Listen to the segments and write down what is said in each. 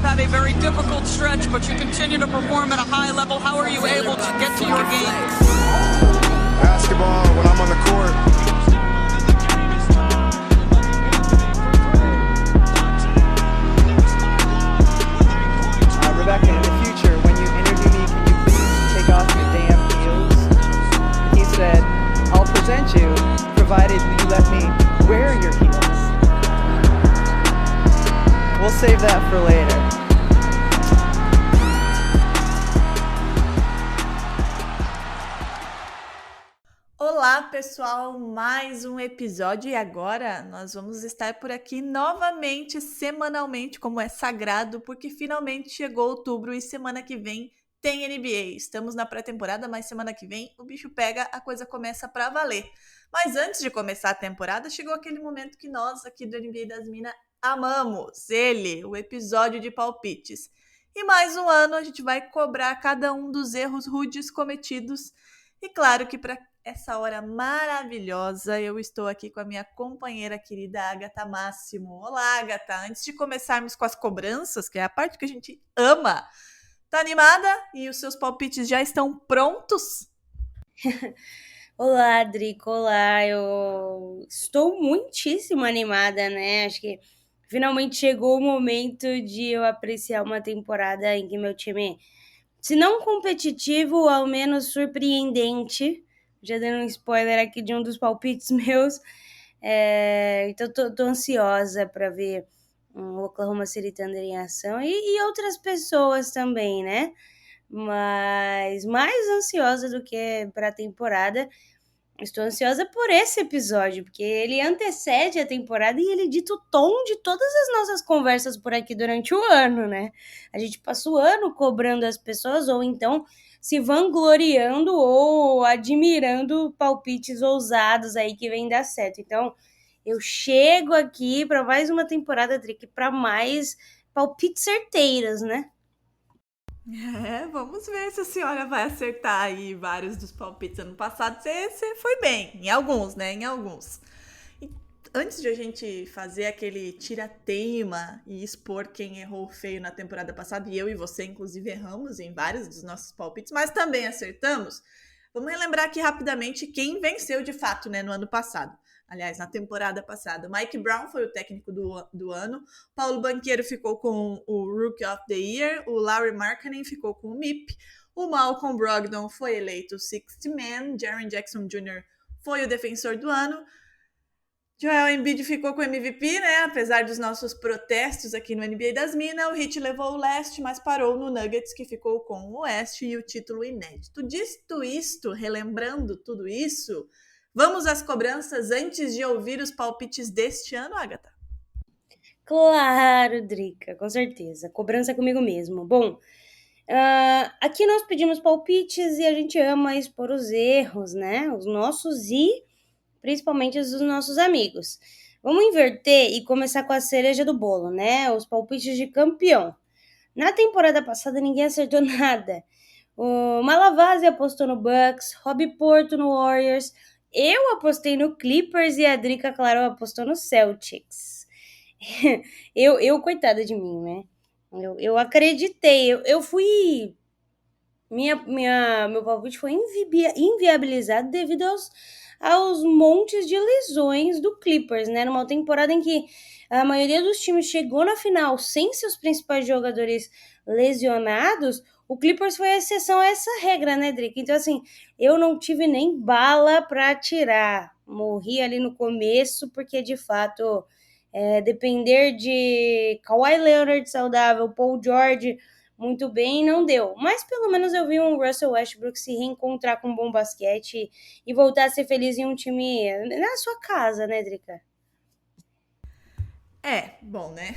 have had a very difficult stretch, but you continue to perform at a high level. How are you able to get to your game? Basketball, when I'm on the court. Rebecca, in the future, when you interview me, can you please take off your damn heels? He said, I'll present you, provided you let me wear your heels. We'll save that for later. Olá pessoal, mais um episódio e agora nós vamos estar por aqui novamente, semanalmente, como é sagrado, porque finalmente chegou outubro e semana que vem tem NBA. Estamos na pré-temporada, mas semana que vem o bicho pega, a coisa começa pra valer. Mas antes de começar a temporada, chegou aquele momento que nós aqui do NBA das Minas amamos, ele, o episódio de palpites. E mais um ano a gente vai cobrar cada um dos erros rudes cometidos. E claro que para essa hora maravilhosa, eu estou aqui com a minha companheira querida Agatha Máximo. Olá, Agatha. Antes de começarmos com as cobranças, que é a parte que a gente ama, tá animada? E os seus palpites já estão prontos? Olá, Drico. Olá. Eu estou muitíssimo animada, né? Acho que finalmente chegou o momento de eu apreciar uma temporada em que meu time, se não competitivo, ao menos surpreendente. Já dando um spoiler aqui de um dos palpites meus. Então, tô ansiosa para ver o Oklahoma City Thunder em ação e outras pessoas também, né? Mas mais ansiosa do que para a temporada. Estou ansiosa por esse episódio, porque ele antecede a temporada e ele dita o tom de todas as nossas conversas por aqui durante o ano, né? A gente passa o ano cobrando as pessoas ou então se vangloriando ou admirando palpites ousados aí que vem dar certo. Então, eu chego aqui para mais uma temporada, Trick, para mais palpites certeiros, né? Vamos ver se a senhora vai acertar aí vários dos palpites ano passado. Você foi bem, em alguns, né? Em alguns. E antes de a gente fazer aquele tira-teima e expor quem errou feio na temporada passada, e eu e você, inclusive, erramos em vários dos nossos palpites, mas também acertamos, vamos relembrar aqui rapidamente quem venceu de fato, né, no ano passado. Aliás, na temporada passada. Mike Brown foi o técnico do ano. Paulo Banchero ficou com o Rookie of the Year. O Lauri Markkanen ficou com o MIP. O Malcolm Brogdon foi eleito o Sixth Man. Jaren Jackson Jr. foi o defensor do ano. Joel Embiid ficou com o MVP, né? Apesar dos nossos protestos aqui no NBA das Minas. O Heat levou o leste, mas parou no Nuggets, que ficou com o oeste e o título inédito. Dito isto, relembrando tudo isso, vamos às cobranças antes de ouvir os palpites deste ano, Agatha? Claro, Drica, com certeza. Cobrança comigo mesmo. Bom, aqui nós pedimos palpites e a gente ama expor os erros, né? Os nossos e principalmente os dos nossos amigos. Vamos inverter e começar com a cereja do bolo, né? Os palpites de campeão. Na temporada passada ninguém acertou nada. O Malavase apostou no Bucks, Robbie Porto no Warriors, eu apostei no Clippers e a Drica, claro, apostou no Celtics. eu coitada de mim, né? Eu acreditei, eu fui... Meu palpite foi inviabilizado devido aos montes de lesões do Clippers, né? Numa temporada em que a maioria dos times chegou na final sem seus principais jogadores lesionados, o Clippers foi a exceção a essa regra, né, Drica? Então, assim, eu não tive nem bala para tirar. Morri ali no começo, porque, de fato, depender de Kawhi Leonard saudável, Paul George muito bem, não deu. Mas, pelo menos, eu vi um Russell Westbrook se reencontrar com um bom basquete e voltar a ser feliz em um time na sua casa, né, Drica? Bom, né?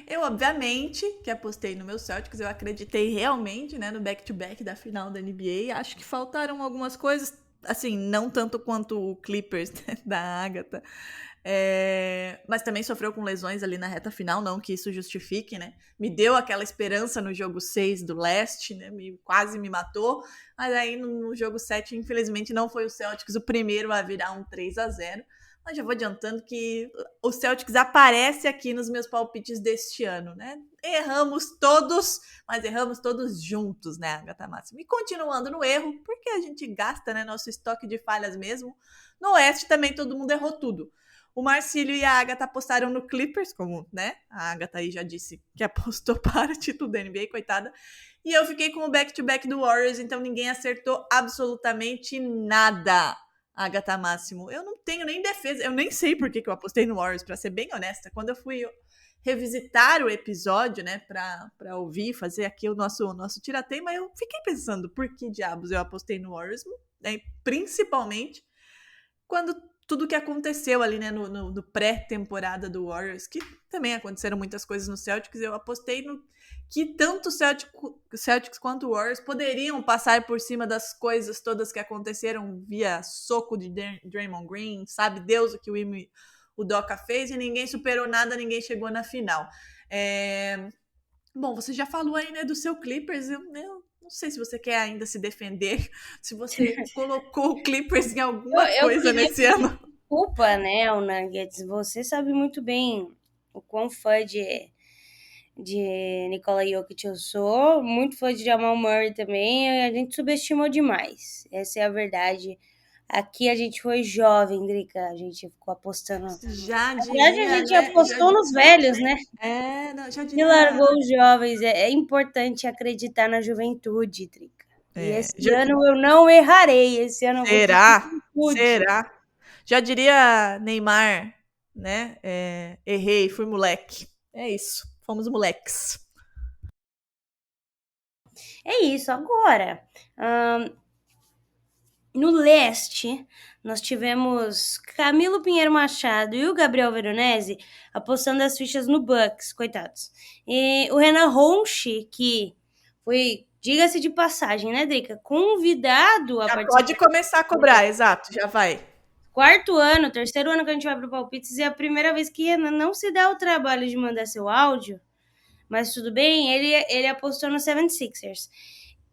Eu, obviamente, que apostei no meu Celtics, eu acreditei realmente, né, no back-to-back da final da NBA. Acho que faltaram algumas coisas, assim, não tanto quanto o Clippers, né, da Agatha. Mas também sofreu com lesões ali na reta final, não que isso justifique, né? Me deu aquela esperança no jogo 6 do leste, né? Quase me matou. Mas aí no jogo 7, infelizmente, não foi o Celtics o primeiro a virar um 3-0. Mas já vou adiantando que o Celtics aparece aqui nos meus palpites deste ano, né? Erramos todos, mas erramos todos juntos, né, Agatha Máximo? E continuando no erro, porque a gente gasta, né, nosso estoque de falhas mesmo. No Oeste também todo mundo errou tudo. O Marcílio e a Agatha apostaram no Clippers, como, né? A Agatha aí já disse que apostou para o título da NBA, coitada. E eu fiquei com o back-to-back do Warriors, então ninguém acertou absolutamente nada. Agatha Máximo, eu não tenho nem defesa, eu nem sei por que eu apostei no Warriors, pra ser bem honesta. Quando eu fui revisitar o episódio, né, pra ouvir, fazer aqui o nosso tiratema, eu fiquei pensando por que diabos eu apostei no Warriors, né, principalmente quando tudo que aconteceu ali, né, no pré-temporada do Warriors, que também aconteceram muitas coisas no Celtics, eu apostei no que tanto o Celtics quanto o Warriors poderiam passar por cima das coisas todas que aconteceram via soco de Draymond Green, sabe Deus o que o Doca fez, e ninguém superou nada, ninguém chegou na final. Bom, você já falou aí, né, do seu Clippers, eu não sei se você quer ainda se defender, se você colocou o Clippers em alguma coisa nesse ano. Desculpa, né, o Nuggets, você sabe muito bem o quão fã de Nikola Jokic eu sou, muito fã de Jamal Murray também, a gente subestimou demais, essa é a verdade. Aqui a gente foi jovem, Drica, a gente ficou apostando. Já diria, na verdade, a gente apostou nos velhos, né? Já E diria. largou os jovens. É importante acreditar na juventude, Drica. E esse ano eu não errarei. Esse ano eu vou Será? Já diria Neymar, né? Errei, fui moleque. É isso, fomos moleques. É isso, agora. No leste, nós tivemos Camilo Pinheiro Machado e o Gabriel Veronese apostando as fichas no Bucks, coitados. E o Renan Ronchi, que foi, diga-se de passagem, né, Drica? Convidado a participar. Pode começar a cobrar, exato, já vai. Terceiro ano que a gente vai pro Palpites, e é a primeira vez que Renan não se dá o trabalho de mandar seu áudio, mas tudo bem, ele apostou no 76ers.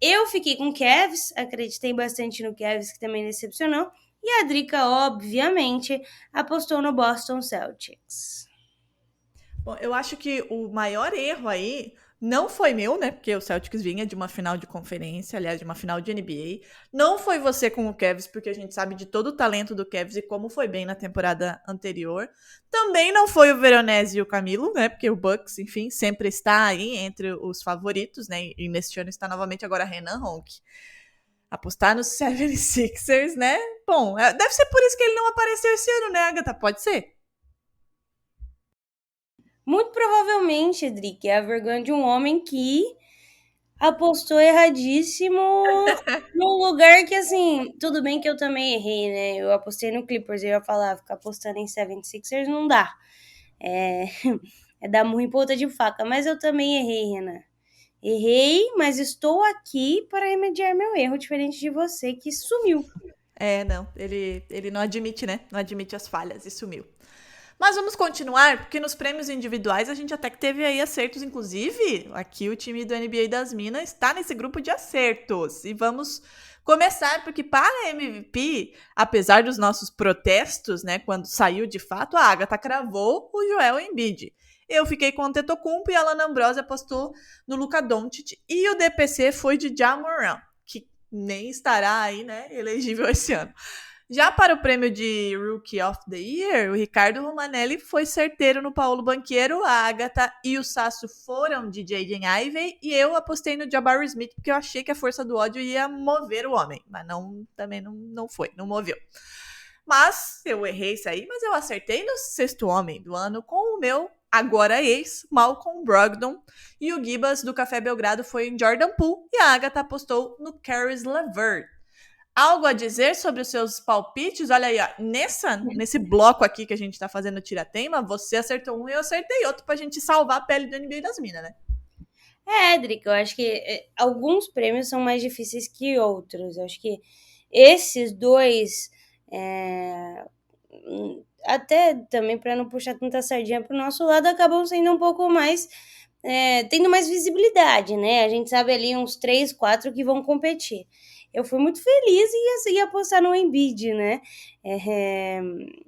Eu fiquei com o Cavs, acreditei bastante no Cavs, que também decepcionou. E a Drica, obviamente, apostou no Boston Celtics. Bom, eu acho que o maior erro aí não foi meu, né? Porque o Celtics vinha de uma final de conferência, aliás, de uma final de NBA. Não foi você com o Cavs, porque a gente sabe de todo o talento do Cavs e como foi bem na temporada anterior. Também não foi o Veronese e o Camilo, né? Porque o Bucks, enfim, sempre está aí entre os favoritos, né? E neste ano está novamente agora Renan Ronchi. Apostar nos 76ers, né? Bom, deve ser por isso que ele não apareceu esse ano, né, Agatha? Pode ser? Muito provavelmente, Drica, é a vergonha de um homem que apostou erradíssimo num lugar que, assim, tudo bem que eu também errei, né? Eu apostei no Clippers, eu ia falar, ficar apostando em 76ers não dá. É dar murro em ponta de faca, mas eu também errei, Renan. Errei, mas estou aqui para remediar meu erro, diferente de você que sumiu. Não, ele não admite, né? Não admite as falhas e sumiu. Mas vamos continuar, porque nos prêmios individuais a gente até que teve aí acertos, inclusive aqui o time do NBA das Minas está nesse grupo de acertos. E vamos começar, porque para MVP, apesar dos nossos protestos, né, quando saiu de fato, a Agatha cravou o Joel Embiid. Eu fiquei com o Antetokounmpo e a Lana Ambrose apostou no Luka Doncic. E o DPC foi de Ja Morant, que nem estará aí, né, elegível esse ano. Já para o prêmio de Rookie of the Year, o Ricardo Romanelli foi certeiro no Paulo Banchero, a Agatha e o Sasso foram de Jaden Ivey, e eu apostei no Jabari Smith, porque eu achei que a força do ódio ia mover o homem, mas também não foi, não moveu. Mas eu errei isso aí, mas eu acertei no sexto homem do ano com o meu agora ex, Malcolm Brogdon, e o Gibas do Café Belgrado foi em Jordan Poole, e a Agatha apostou no Caris LeVert. Algo a dizer sobre os seus palpites? Olha aí, ó, nesse bloco aqui que a gente tá fazendo tiratema, você acertou um e eu acertei outro pra gente salvar a pele do NBA das Minas, né? Drica, eu acho que alguns prêmios são mais difíceis que outros. Eu acho que esses dois, até também para não puxar tanta sardinha pro nosso lado, acabam sendo um pouco mais, tendo mais visibilidade, né? A gente sabe ali uns 3, 4 que vão competir. eu fui muito feliz em apostar no Embiid, né?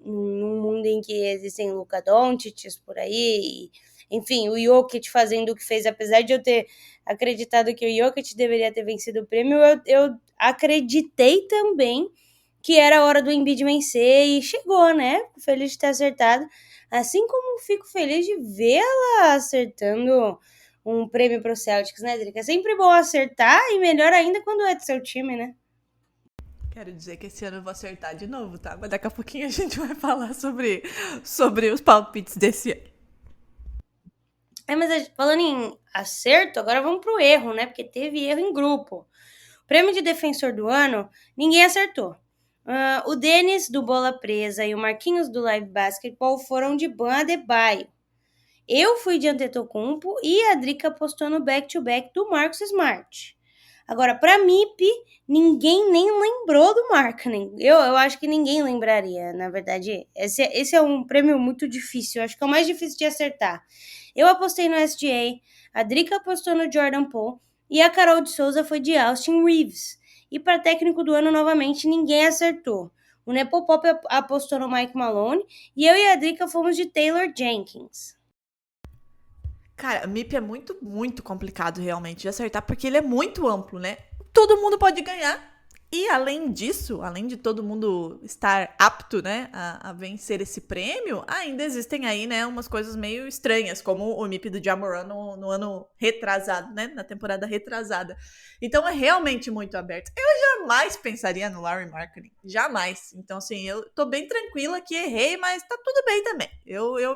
Num mundo em que existem Luka Doncic por aí, enfim, o Jokic fazendo o que fez, apesar de eu ter acreditado que o Jokic deveria ter vencido o prêmio, eu acreditei também que era a hora do Embiid vencer e chegou, né? Fico feliz de ter acertado, assim como fico feliz de vê-la acertando um prêmio pro Celtics, né, Drica? É sempre bom acertar e melhor ainda quando é do seu time, né? Quero dizer que esse ano eu vou acertar de novo, tá? Mas daqui a pouquinho a gente vai falar sobre os palpites desse ano. Mas falando em acerto, agora vamos pro erro, né? Porque teve erro em grupo. O prêmio de defensor do ano, ninguém acertou. O Denis, do Bola Presa, e o Marquinhos, do Live Basketball, foram de Bam Adebayo. Eu fui de Antetokounmpo e a Drica apostou no back-to-back do Marcus Smart. Agora, para MIP, ninguém nem lembrou do Markkanen. Eu acho que ninguém lembraria, na verdade. Esse é um prêmio muito difícil, eu acho que é o mais difícil de acertar. Eu apostei no SGA, a Drica apostou no Jordan Poole e a Carol de Souza foi de Austin Reeves. E para técnico do ano, novamente, ninguém acertou. O Nepopop apostou no Mike Malone e eu e a Drica fomos de Taylor Jenkins. Cara, MIP é muito, muito complicado realmente de acertar, porque ele é muito amplo, né? Todo mundo pode ganhar. E além disso, além de todo mundo estar apto, né, a vencer esse prêmio, ainda existem aí, né, umas coisas meio estranhas, como o MIP do Ja Morant no ano retrasado, né, na temporada retrasada. Então é realmente muito aberto. Eu jamais pensaria no Lauri Markkanen, jamais. Então, assim, eu tô bem tranquila que errei, mas tá tudo bem também. Eu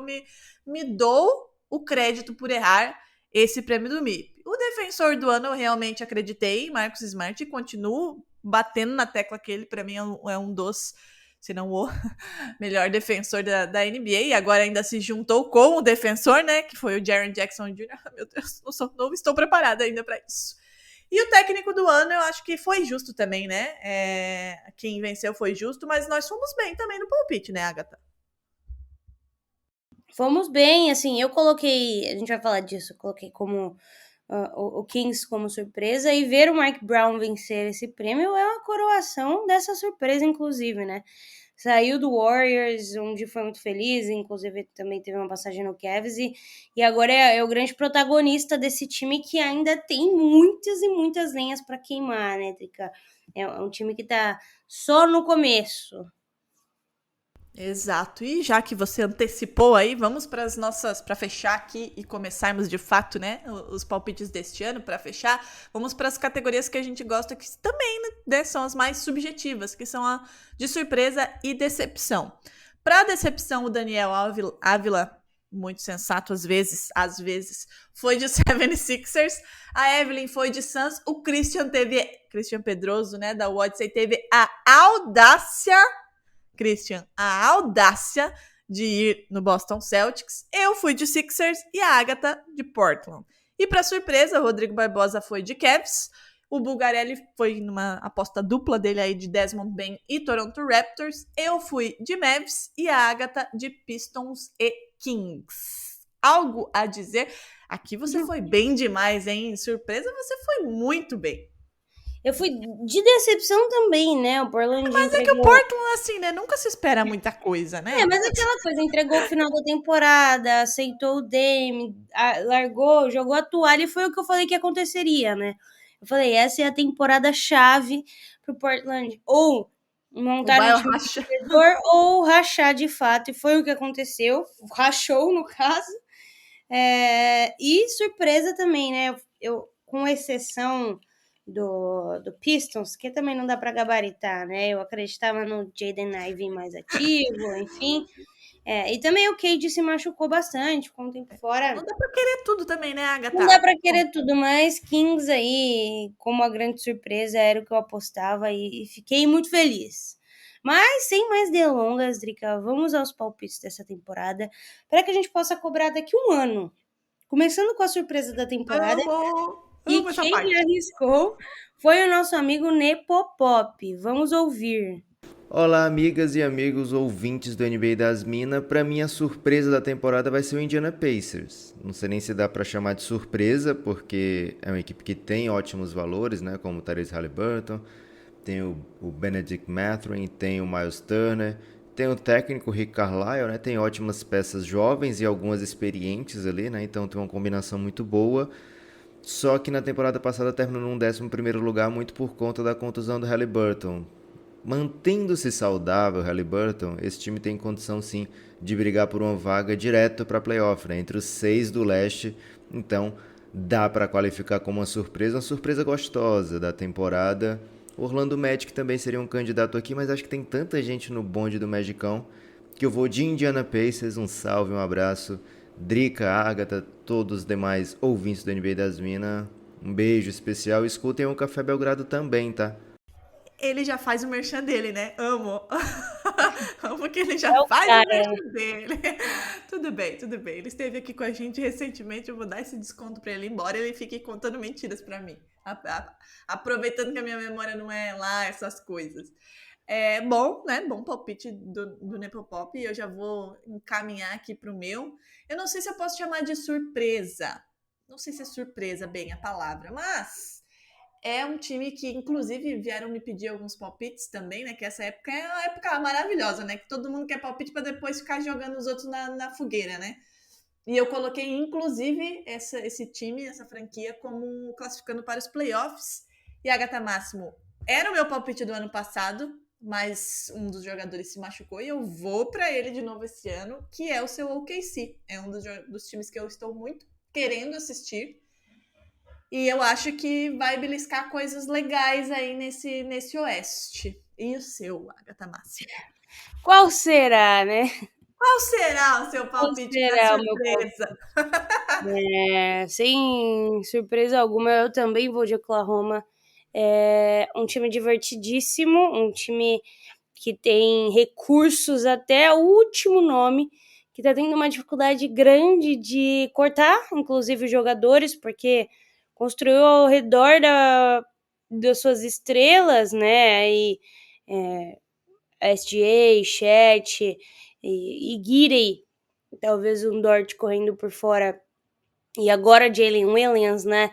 me dou o crédito por errar esse prêmio do MIP. O defensor do ano eu realmente acreditei, Marcus Smart, e continuo batendo na tecla que ele, pra mim, é um dos, se não o melhor defensor da NBA, e agora ainda se juntou com o defensor, né, que foi o Jaren Jackson Jr. Meu Deus, não estou preparada ainda pra isso. E o técnico do ano, eu acho que foi justo também, né, quem venceu foi justo, mas nós fomos bem também no palpite, né, Agatha? Fomos bem, assim, eu coloquei, a gente vai falar disso, eu coloquei como o Kings como surpresa, e ver o Mike Brown vencer esse prêmio é uma coroação dessa surpresa, inclusive, né? Saiu do Warriors, onde foi muito feliz, inclusive também teve uma passagem no Cavs, e agora é o grande protagonista desse time que ainda tem muitas e muitas lenhas para queimar, né, Drica? É um time que tá só no começo. Exato. E já que você antecipou aí, vamos para as nossas, para fechar aqui e começarmos de fato, né, os palpites deste ano, para fechar, vamos para as categorias que a gente gosta, que também, né, são as mais subjetivas, que são a de surpresa e decepção. Para decepção, o Daniel Ávila, muito sensato às vezes, foi de 76ers, a Evelyn foi de Suns, o Christian Pedroso, né, da Odyssey, teve a audácia de ir no Boston Celtics. Eu fui de Sixers e a Agatha de Portland. E para surpresa, o Rodrigo Barbosa foi de Cavs. O Bulgarelli foi numa aposta dupla dele aí de Desmond Bain e Toronto Raptors. Eu fui de Mavs e a Agatha de Pistons e Kings. Algo a dizer? Aqui você foi bem demais, hein? Surpresa, você foi muito bem. Eu fui de decepção também, né? O Portland Mas entregou... é que o Portland, assim, né? Nunca se espera muita coisa, né? Mas aquela coisa, entregou o final da temporada, aceitou o Dame, largou, jogou a toalha, e foi o que eu falei que aconteceria, né? Eu falei, essa é a temporada chave pro Portland. Ou montar um time vencedor ou rachar de fato. E foi o que aconteceu. Rachou, no caso. E surpresa também, né? Eu com exceção do Pistons, que também não dá para gabaritar, né? Eu acreditava no Jaden Ivey mais ativo, enfim. E também o Cade se machucou bastante, ficou um tempo fora. Não dá pra querer tudo também, né, Agatha? Não dá pra querer tudo, mas Kings aí, como a grande surpresa, era o que eu apostava e fiquei muito feliz. Mas, sem mais delongas, Drica, vamos aos palpites dessa temporada, para que a gente possa cobrar daqui um ano. Começando com a surpresa da temporada. E quem arriscou foi o nosso amigo Nepopop. Vamos ouvir. Olá, amigas e amigos ouvintes do NBA das Minas. Para mim, a surpresa da temporada vai ser o Indiana Pacers. Não sei nem se dá para chamar de surpresa, porque é uma equipe que tem ótimos valores, né, como o Tyrese Haliburton, tem o Benedict Mathurin, tem o Miles Turner, tem o técnico Rick Carlisle, né? Tem ótimas peças jovens e algumas experientes ali, né? Então tem uma combinação muito boa. Só que na temporada passada terminou num 11º lugar muito por conta da contusão do Haliburton. Mantendo-se saudável o Haliburton, esse time tem condição sim de brigar por uma vaga direto para playoff, né? Entre os 6 do leste. Então dá para qualificar como uma surpresa gostosa da temporada. O Orlando Magic também seria um candidato aqui, mas acho que tem tanta gente no bonde do Magicão que eu vou de Indiana Pacers. Um salve, um abraço. Drica, Agatha, todos os demais ouvintes do NBA das Minas, um beijo especial. Escutem o Café Belgrado também, tá? Ele já faz o merchan dele, né? Amo. Amo que ele já É o faz cara. o merchan dele. Tudo bem, tudo bem. Ele esteve aqui com a gente recentemente. Eu vou dar esse desconto pra ele, embora ele fique contando mentiras pra mim. Aproveitando que a minha memória não é lá essas coisas. É bom, né? Bom palpite do Nepopop. E eu já vou encaminhar aqui pro meu. Eu não sei se eu posso chamar de surpresa. Não sei se é surpresa bem a palavra, mas é um time que, inclusive, vieram me pedir alguns palpites também, né? Que essa época é uma época maravilhosa, né? Que todo mundo quer palpite para depois ficar jogando os outros na fogueira, né? E eu coloquei, inclusive, esse time, essa franquia, como classificando para os playoffs. E Agatha Máximo era o meu palpite do ano passado, mas um dos jogadores se machucou e eu vou para ele de novo esse ano, que é o seu OKC. É um dos times que eu estou muito querendo assistir. E eu acho que vai beliscar coisas legais aí nesse oeste. E o seu, Agatha Máximo? Qual será, né? Qual será o seu palpite para será o meu surpresa? Sem surpresa alguma, eu também vou de Oklahoma. É um time divertidíssimo, um time que tem recursos até o último nome, que tá tendo uma dificuldade grande de cortar, inclusive, os jogadores, porque construiu ao redor das suas estrelas, né? E SGA, Chet e Giddey, talvez um Dort correndo por fora, e agora Jalen Williams, né?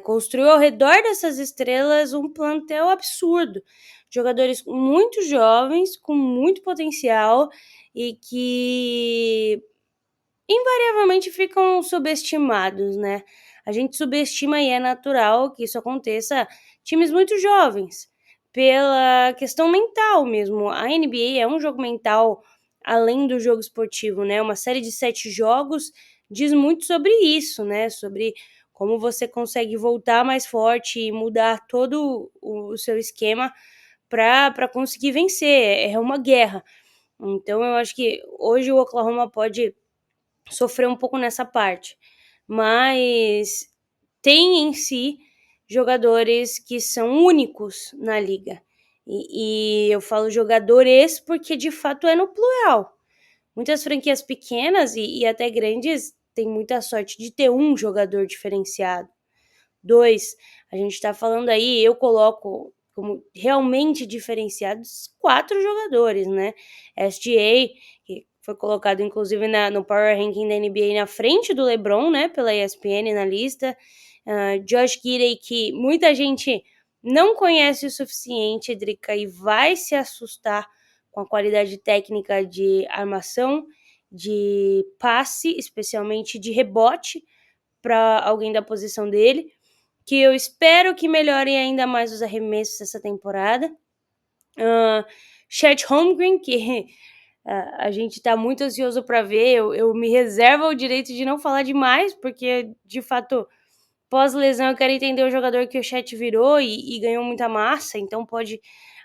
Construiu ao redor dessas estrelas um plantel absurdo. Jogadores muito jovens, com muito potencial e que invariavelmente ficam subestimados, né? A gente subestima e é natural que isso aconteça times muito jovens, pela questão mental mesmo. A NBA é um jogo mental além do jogo esportivo, né? Uma série de 7 jogos diz muito sobre isso, né? Sobre como você consegue voltar mais forte e mudar todo o seu esquema para conseguir vencer. É uma guerra. Então eu acho que hoje o Oklahoma pode sofrer um pouco nessa parte, mas tem em si jogadores que são únicos na liga. E eu falo jogadores porque de fato é no plural. Muitas franquias pequenas e até grandes têm muita sorte de ter um jogador diferenciado. 2, a gente está falando aí, eu coloco como realmente diferenciados 4 jogadores, né? SGA, que foi colocado inclusive no Power Ranking da NBA na frente do LeBron, né? Pela ESPN na lista. Josh Giddey, que muita gente não conhece o suficiente, Drica, e vai se assustar com a qualidade técnica de armação, de passe, especialmente de rebote para alguém da posição dele, que eu espero que melhorem ainda mais os arremessos essa temporada. Chet Holmgren, que a gente está muito ansioso para ver. Eu me reservo o direito de não falar demais, porque, de fato, pós-lesão eu quero entender o jogador que o Chet virou e ganhou muita massa, então pode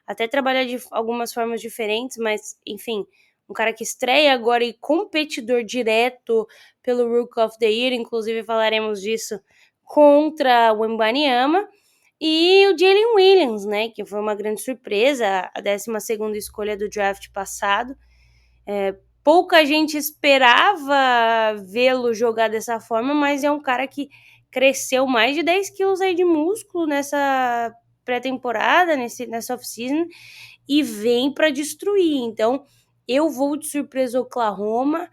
até trabalhar de algumas formas diferentes, mas, enfim, um cara que estreia agora e competidor direto pelo Rookie of the Year, inclusive falaremos disso, contra o Wembanyama, e o Jalen Williams, né, que foi uma grande surpresa, a 12ª escolha do draft passado. Pouca gente esperava vê-lo jogar dessa forma, mas é um cara que cresceu mais de 10 quilos aí de músculo nessa pré-temporada, nessa off-season, e vem para destruir. Então, eu vou de surpresa Oklahoma.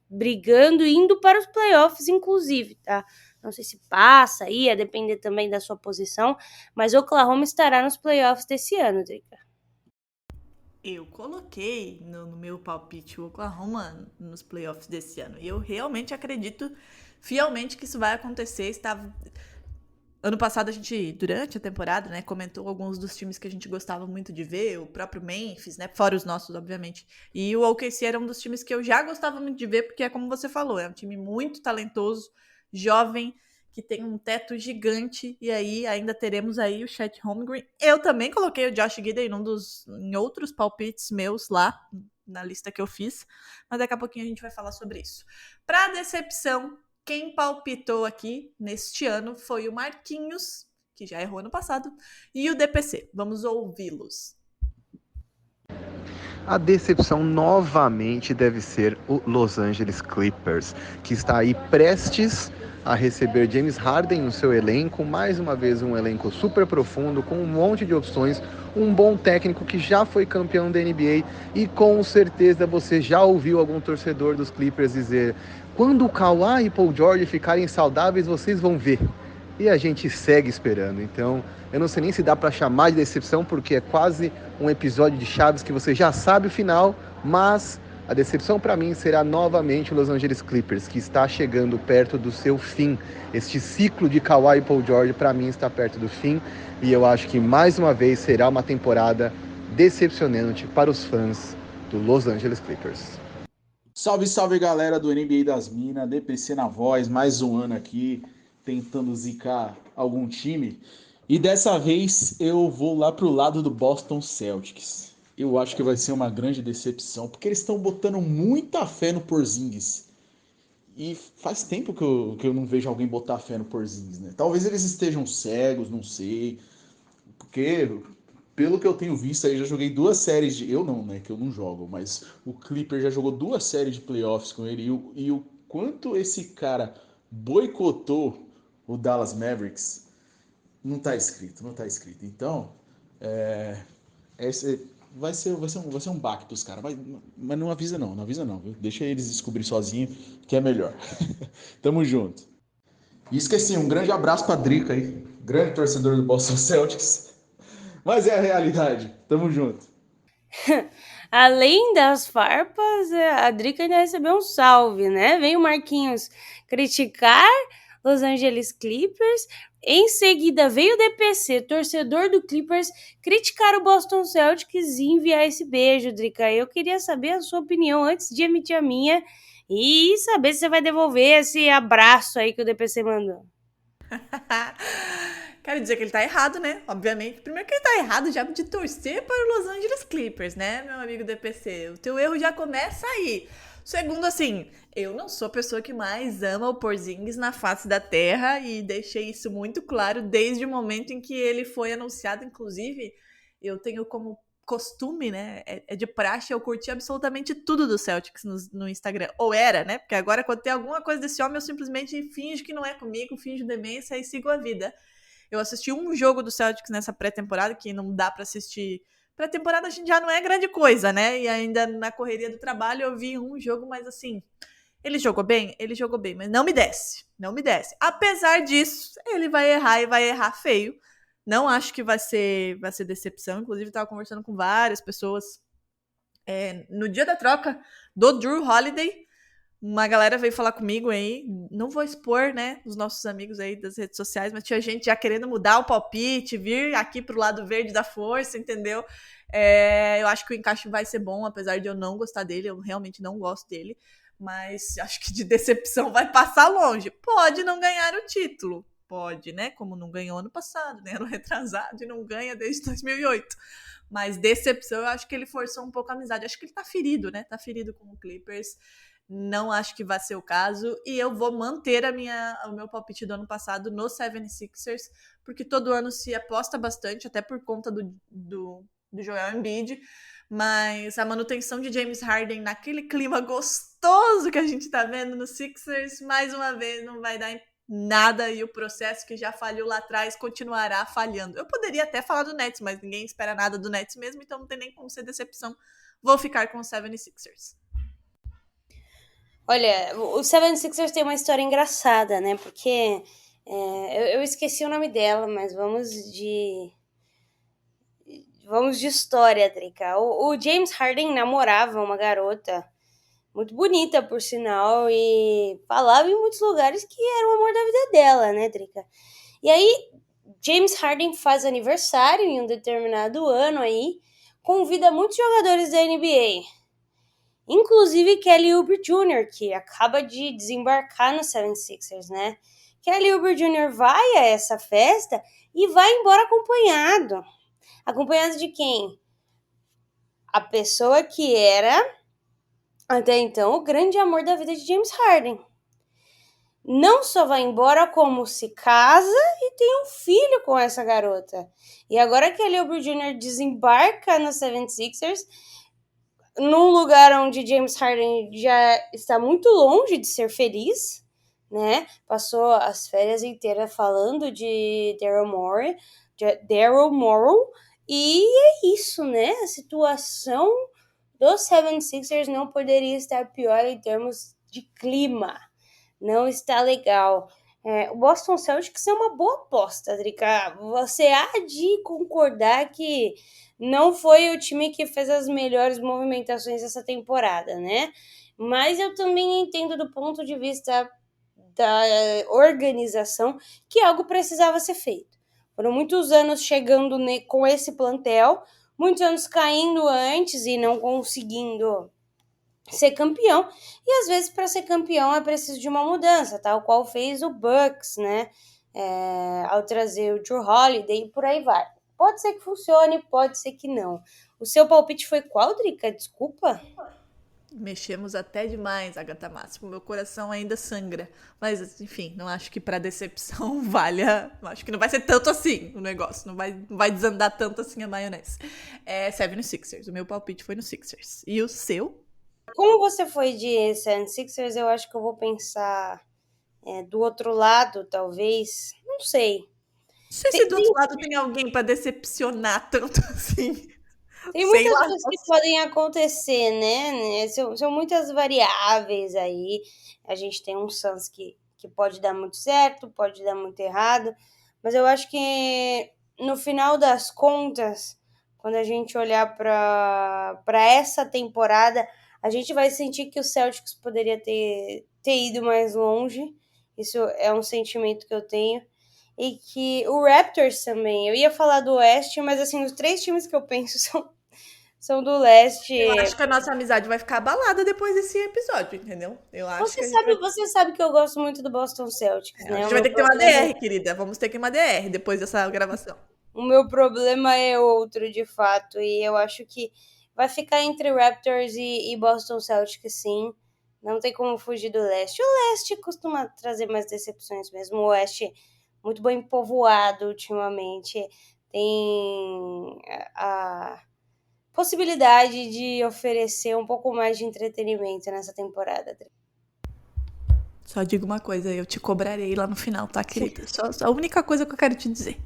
brigando, indo para os playoffs, inclusive, tá? Não sei se passa aí, a depender também da sua posição, mas Oklahoma estará nos playoffs desse ano, Drica. Eu coloquei no meu palpite o Oklahoma nos playoffs desse ano. E eu realmente acredito fielmente que isso vai acontecer. Ano passado a gente, durante a temporada, né, comentou alguns dos times que a gente gostava muito de ver, o próprio Memphis, né, fora os nossos, obviamente. E o OKC era um dos times que eu já gostava muito de ver, porque é como você falou, é um time muito talentoso, jovem, que tem um teto gigante, e aí ainda teremos aí o Chet Holmgren. Eu também coloquei o Josh Giddey em outros palpites meus lá, na lista que eu fiz, mas daqui a pouquinho a gente vai falar sobre isso. Para decepção, quem palpitou aqui neste ano foi o Marquinhos, que já errou ano passado, e o DPC. Vamos ouvi-los. A decepção novamente deve ser o Los Angeles Clippers, que está aí prestes a receber James Harden no seu elenco, mais uma vez um elenco super profundo, com um monte de opções, um bom técnico que já foi campeão da NBA e com certeza você já ouviu algum torcedor dos Clippers dizer: quando o Kawhi e Paul George ficarem saudáveis, vocês vão ver. E a gente segue esperando. Então, eu não sei nem se dá para chamar de decepção, porque é quase um episódio de Chaves que você já sabe o final, mas a decepção para mim será novamente o Los Angeles Clippers, que está chegando perto do seu fim. Este ciclo de Kawhi e Paul George, para mim, está perto do fim, e eu acho que mais uma vez será uma temporada decepcionante para os fãs do Los Angeles Clippers. Salve, salve galera do NBA das Minas, DPC na voz, mais um ano aqui, tentando zicar algum time. E dessa vez eu vou lá pro lado do Boston Celtics. Eu acho que vai ser uma grande decepção, porque eles estão botando muita fé no Porzingis. E faz tempo que eu não vejo alguém botar fé no Porzingis, né? Talvez eles estejam cegos, não sei. Porque, pelo que eu tenho visto aí, já joguei 2 séries de... Eu não, né? Que eu não jogo, mas o Clipper já jogou 2 séries de playoffs com ele. E o quanto esse cara boicotou o Dallas Mavericks, não tá escrito. Então, esse vai ser um baque pros caras. Mas não avisa não, viu? Deixa eles descobrir sozinho, que é melhor. Tamo junto. E esqueci, um grande abraço pra Drica aí, grande torcedor do Boston Celtics. Mas é a realidade. Tamo junto. Além das farpas, a Drica ainda recebeu um salve, né? Vem o Marquinhos criticar Los Angeles Clippers. Em seguida veio o DPC, torcedor do Clippers, criticar o Boston Celtics e enviar esse beijo, Drica. Eu queria saber a sua opinião antes de emitir a minha e saber se você vai devolver esse abraço aí que o DPC mandou. Quero dizer que ele tá errado, né? Obviamente. Primeiro que ele tá errado já de torcer para o Los Angeles Clippers, né, meu amigo DPC? O teu erro já começa aí. Segundo, assim, eu não sou a pessoa que mais ama o Porzingis na face da terra e deixei isso muito claro desde o momento em que ele foi anunciado. Inclusive, eu tenho como costume, né, é de praxe eu curti absolutamente tudo do Celtics no Instagram. Ou era, né? Porque agora quando tem alguma coisa desse homem eu simplesmente finjo que não é comigo, finjo demência e sigo a vida. Eu assisti um jogo do Celtics nessa pré-temporada, que não dá pra assistir. Pré-temporada a gente já não é grande coisa, né? E ainda na correria do trabalho eu vi um jogo, mas assim, ele jogou bem, mas não me desce. Apesar disso, ele vai errar e vai errar feio. Não acho que vai ser decepção. Inclusive, eu tava conversando com várias pessoas no dia da troca do Drew Holiday. Uma galera veio falar comigo aí, não vou expor, né, os nossos amigos aí das redes sociais, mas tinha gente já querendo mudar o palpite, vir aqui pro lado verde da força, entendeu? Eu acho que o encaixe vai ser bom, apesar de eu não gostar dele, eu realmente não gosto dele, mas acho que de decepção vai passar longe. Pode não ganhar o título, pode, né, como não ganhou ano passado, né, ano retrasado e não ganha desde 2008. Mas decepção, eu acho que ele forçou um pouco a amizade, acho que ele tá ferido, né, tá ferido com o Clippers. Não acho que vai ser o caso. E eu vou manter o meu palpite do ano passado no 76ers, porque todo ano se aposta bastante, até por conta do Joel Embiid. Mas a manutenção de James Harden naquele clima gostoso que a gente tá vendo no Sixers, mais uma vez, não vai dar em nada. E o processo que já falhou lá atrás continuará falhando. Eu poderia até falar do Nets, mas ninguém espera nada do Nets mesmo, então não tem nem como ser decepção. Vou ficar com os 76ers. Olha, o 76ers tem uma história engraçada, né? Porque eu esqueci o nome dela, mas vamos de história, Drica. O James Harden namorava uma garota muito bonita, por sinal, e falava em muitos lugares que era o amor da vida dela, né, Drica? E aí, James Harden faz aniversário em um determinado ano aí, convida muitos jogadores da NBA. Inclusive Kelly Oubre Jr., que acaba de desembarcar no 76ers, né? Kelly Oubre Jr. vai a essa festa e vai embora acompanhado. Acompanhado de quem? A pessoa que era, até então, o grande amor da vida de James Harden. Não só vai embora, como se casa e tem um filho com essa garota. E agora Kelly Oubre Jr. desembarca no 76ers, num lugar onde James Harden já está muito longe de ser feliz, né? Passou as férias inteiras falando de Daryl Morey, e é isso, né? A situação dos 76ers não poderia estar pior em termos de clima. Não está legal. O Boston Celtics é uma boa aposta, Drica. Você há de concordar que não foi o time que fez as melhores movimentações essa temporada, né? Mas eu também entendo do ponto de vista da organização que algo precisava ser feito. Foram muitos anos chegando com esse plantel, muitos anos caindo antes e não conseguindo ser campeão, e às vezes para ser campeão é preciso de uma mudança, tal qual fez o Bucks, né, ao trazer o Jrue Holiday e por aí vai. Pode ser que funcione, pode ser que não. O seu palpite foi qual, Drica? Desculpa? Mexemos até demais, Agatha Máximo. Meu coração ainda sangra. Mas, enfim, não acho que pra decepção valha. Acho que não vai ser tanto assim o negócio. Não vai desandar tanto assim a maionese. 76ers. O meu palpite foi no Sixers. E o seu? Como você foi de 76ers, eu acho que eu vou pensar do outro lado, talvez. Não sei. Não sei se do outro lado tem alguém pra decepcionar tanto assim. Tem Sei muitas lá. coisas que podem acontecer, né? São muitas variáveis aí. A gente tem um Suns que pode dar muito certo, pode dar muito errado. Mas eu acho que, no final das contas, quando a gente olhar para essa temporada, a gente vai sentir que o Celtics poderia ter ido mais longe. Isso é um sentimento que eu tenho. E que o Raptors também. Eu ia falar do Oeste, mas assim, os 3 times que eu penso são do Leste. Eu acho que a nossa amizade vai ficar abalada depois desse episódio, entendeu? Eu acho Você que sabe que eu gosto muito do Boston Celtics, a né? gente vai ter que ter uma DR, querida. Vamos ter que ter uma DR depois dessa gravação. O meu problema é outro, de fato, e eu acho que vai ficar entre Raptors e Boston Celtics, sim. Não tem como fugir do Leste. O Leste costuma trazer mais decepções mesmo. O Oeste muito bem povoado ultimamente. Tem a possibilidade de oferecer um pouco mais de entretenimento nessa temporada. Só digo uma coisa, eu te cobrarei lá no final, tá, querida? Só a única coisa que eu quero te dizer.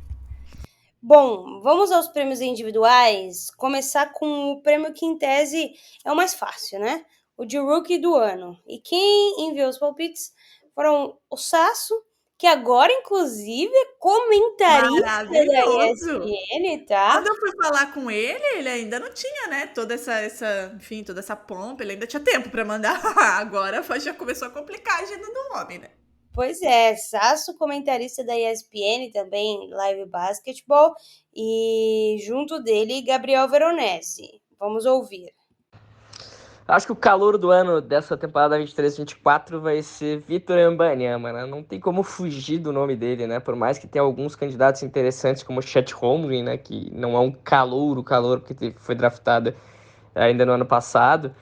Bom, vamos aos prêmios individuais. Começar com o prêmio que, em tese, é o mais fácil, né? O de Rookie do ano. E quem enviou os palpites foram o Sasso, que agora, inclusive, é comentarista da ESPN, tá? Quando eu fui falar com ele ainda não tinha, né, toda essa pompa, ele ainda tinha tempo pra mandar. Agora já começou a complicar a agenda do homem, né? Pois é, Sasso, comentarista da ESPN, também Live Basketball, e junto dele, Gabriel Veronese. Vamos ouvir. Acho que o calor do ano dessa temporada 23-24 vai ser Victor Wembanyama, né? Não tem como fugir do nome dele, né? Por mais que tenha alguns candidatos interessantes como o Chet Holmgren, né? Que não é um calor, porque foi draftado ainda no ano passado.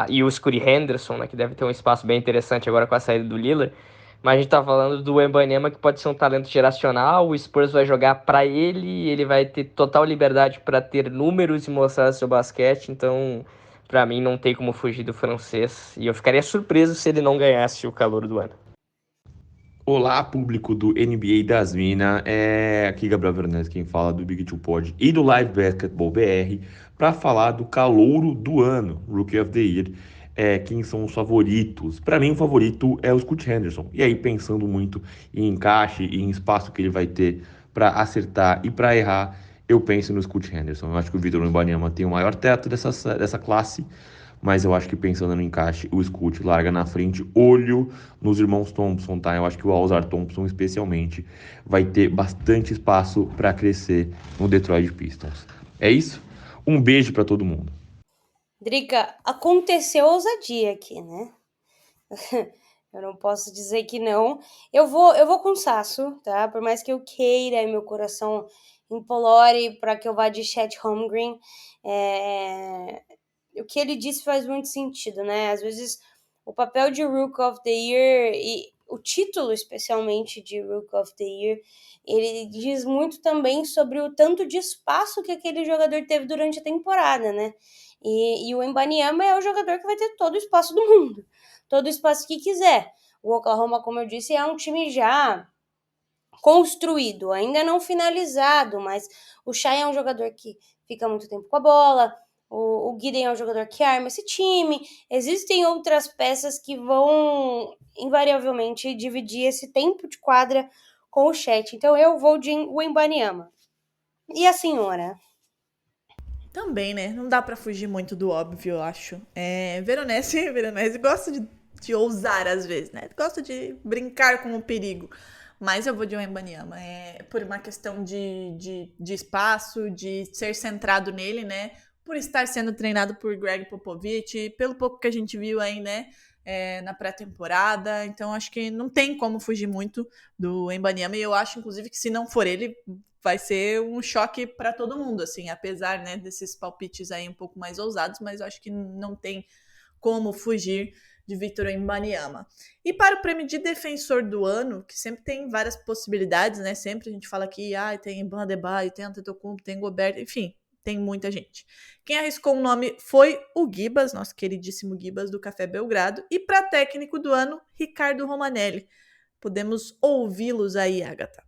E o Scottie Henderson, né? Que deve ter um espaço bem interessante agora com a saída do Lillard. Mas a gente tá falando do Wembanyama, que pode ser um talento geracional. O Spurs vai jogar para ele vai ter total liberdade para ter números e mostrar seu basquete. Então, para mim, não tem como fugir do francês. E eu ficaria surpreso se ele não ganhasse o calor do ano. Olá, público do NBA das Minas. Aqui Gabriel Veronese, quem fala do Big Two Pod e do Live Basketball BR, para falar do calouro do ano, Rookie of the Year. quem são os favoritos. Para mim, o favorito é o Scoot Henderson. E aí, pensando muito em encaixe e em espaço que ele vai ter para acertar e para errar, eu penso no Scoot Henderson. Eu acho que o Victor Wembanyama tem o maior teto dessa classe, mas eu acho que pensando no encaixe, o Scoot larga na frente. Olho nos irmãos Thompson, tá? Eu acho que o Ausar Thompson, especialmente, vai ter bastante espaço para crescer no Detroit Pistons. É isso? Um beijo para todo mundo. Drica, aconteceu ousadia aqui, né? Eu não posso dizer que não. Eu vou com o Sasso, tá? Por mais que eu queira e meu coração implore para que eu vá de Chet Holmgren, o que ele disse faz muito sentido, né? Às vezes o papel de Rook of the Year e o título especialmente de Rook of the Year, ele diz muito também sobre o tanto de espaço que aquele jogador teve durante a temporada, né? E o Wembanyama é o jogador que vai ter todo o espaço do mundo, todo o espaço que quiser. O Oklahoma, como eu disse, é um time já construído, ainda não finalizado, mas o Shai é um jogador que fica muito tempo com a bola, o Gideon é um jogador que arma esse time, existem outras peças que vão invariavelmente dividir esse tempo de quadra com o Chet, então eu vou de Wembanyama. E a senhora? Também, né? Não dá pra fugir muito do óbvio, eu acho. Veronese gosta de ousar às vezes, né? Gosta de brincar com o perigo. Mas eu vou de Wembanyama. Por uma questão de espaço, de ser centrado nele, né? Por estar sendo treinado por Greg Popovich, pelo pouco que a gente viu aí, né? Na pré-temporada. Então, acho que não tem como fugir muito do Wembanyama. E eu acho, inclusive, que se não for ele, vai ser um choque para todo mundo, assim, apesar, né, desses palpites aí um pouco mais ousados, mas eu acho que não tem como fugir de Victor Wembanyama. E para o prêmio de defensor do ano, que sempre tem várias possibilidades, né, sempre a gente fala que tem Bam Adebayo, tem Antetokounmpo, tem Gobert, enfim, tem muita gente. Quem arriscou um nome foi o Gibas, nosso queridíssimo Gibas do Café Belgrado, e para técnico do ano, Ricardo Romanelli. Podemos ouvi-los aí, Agatha.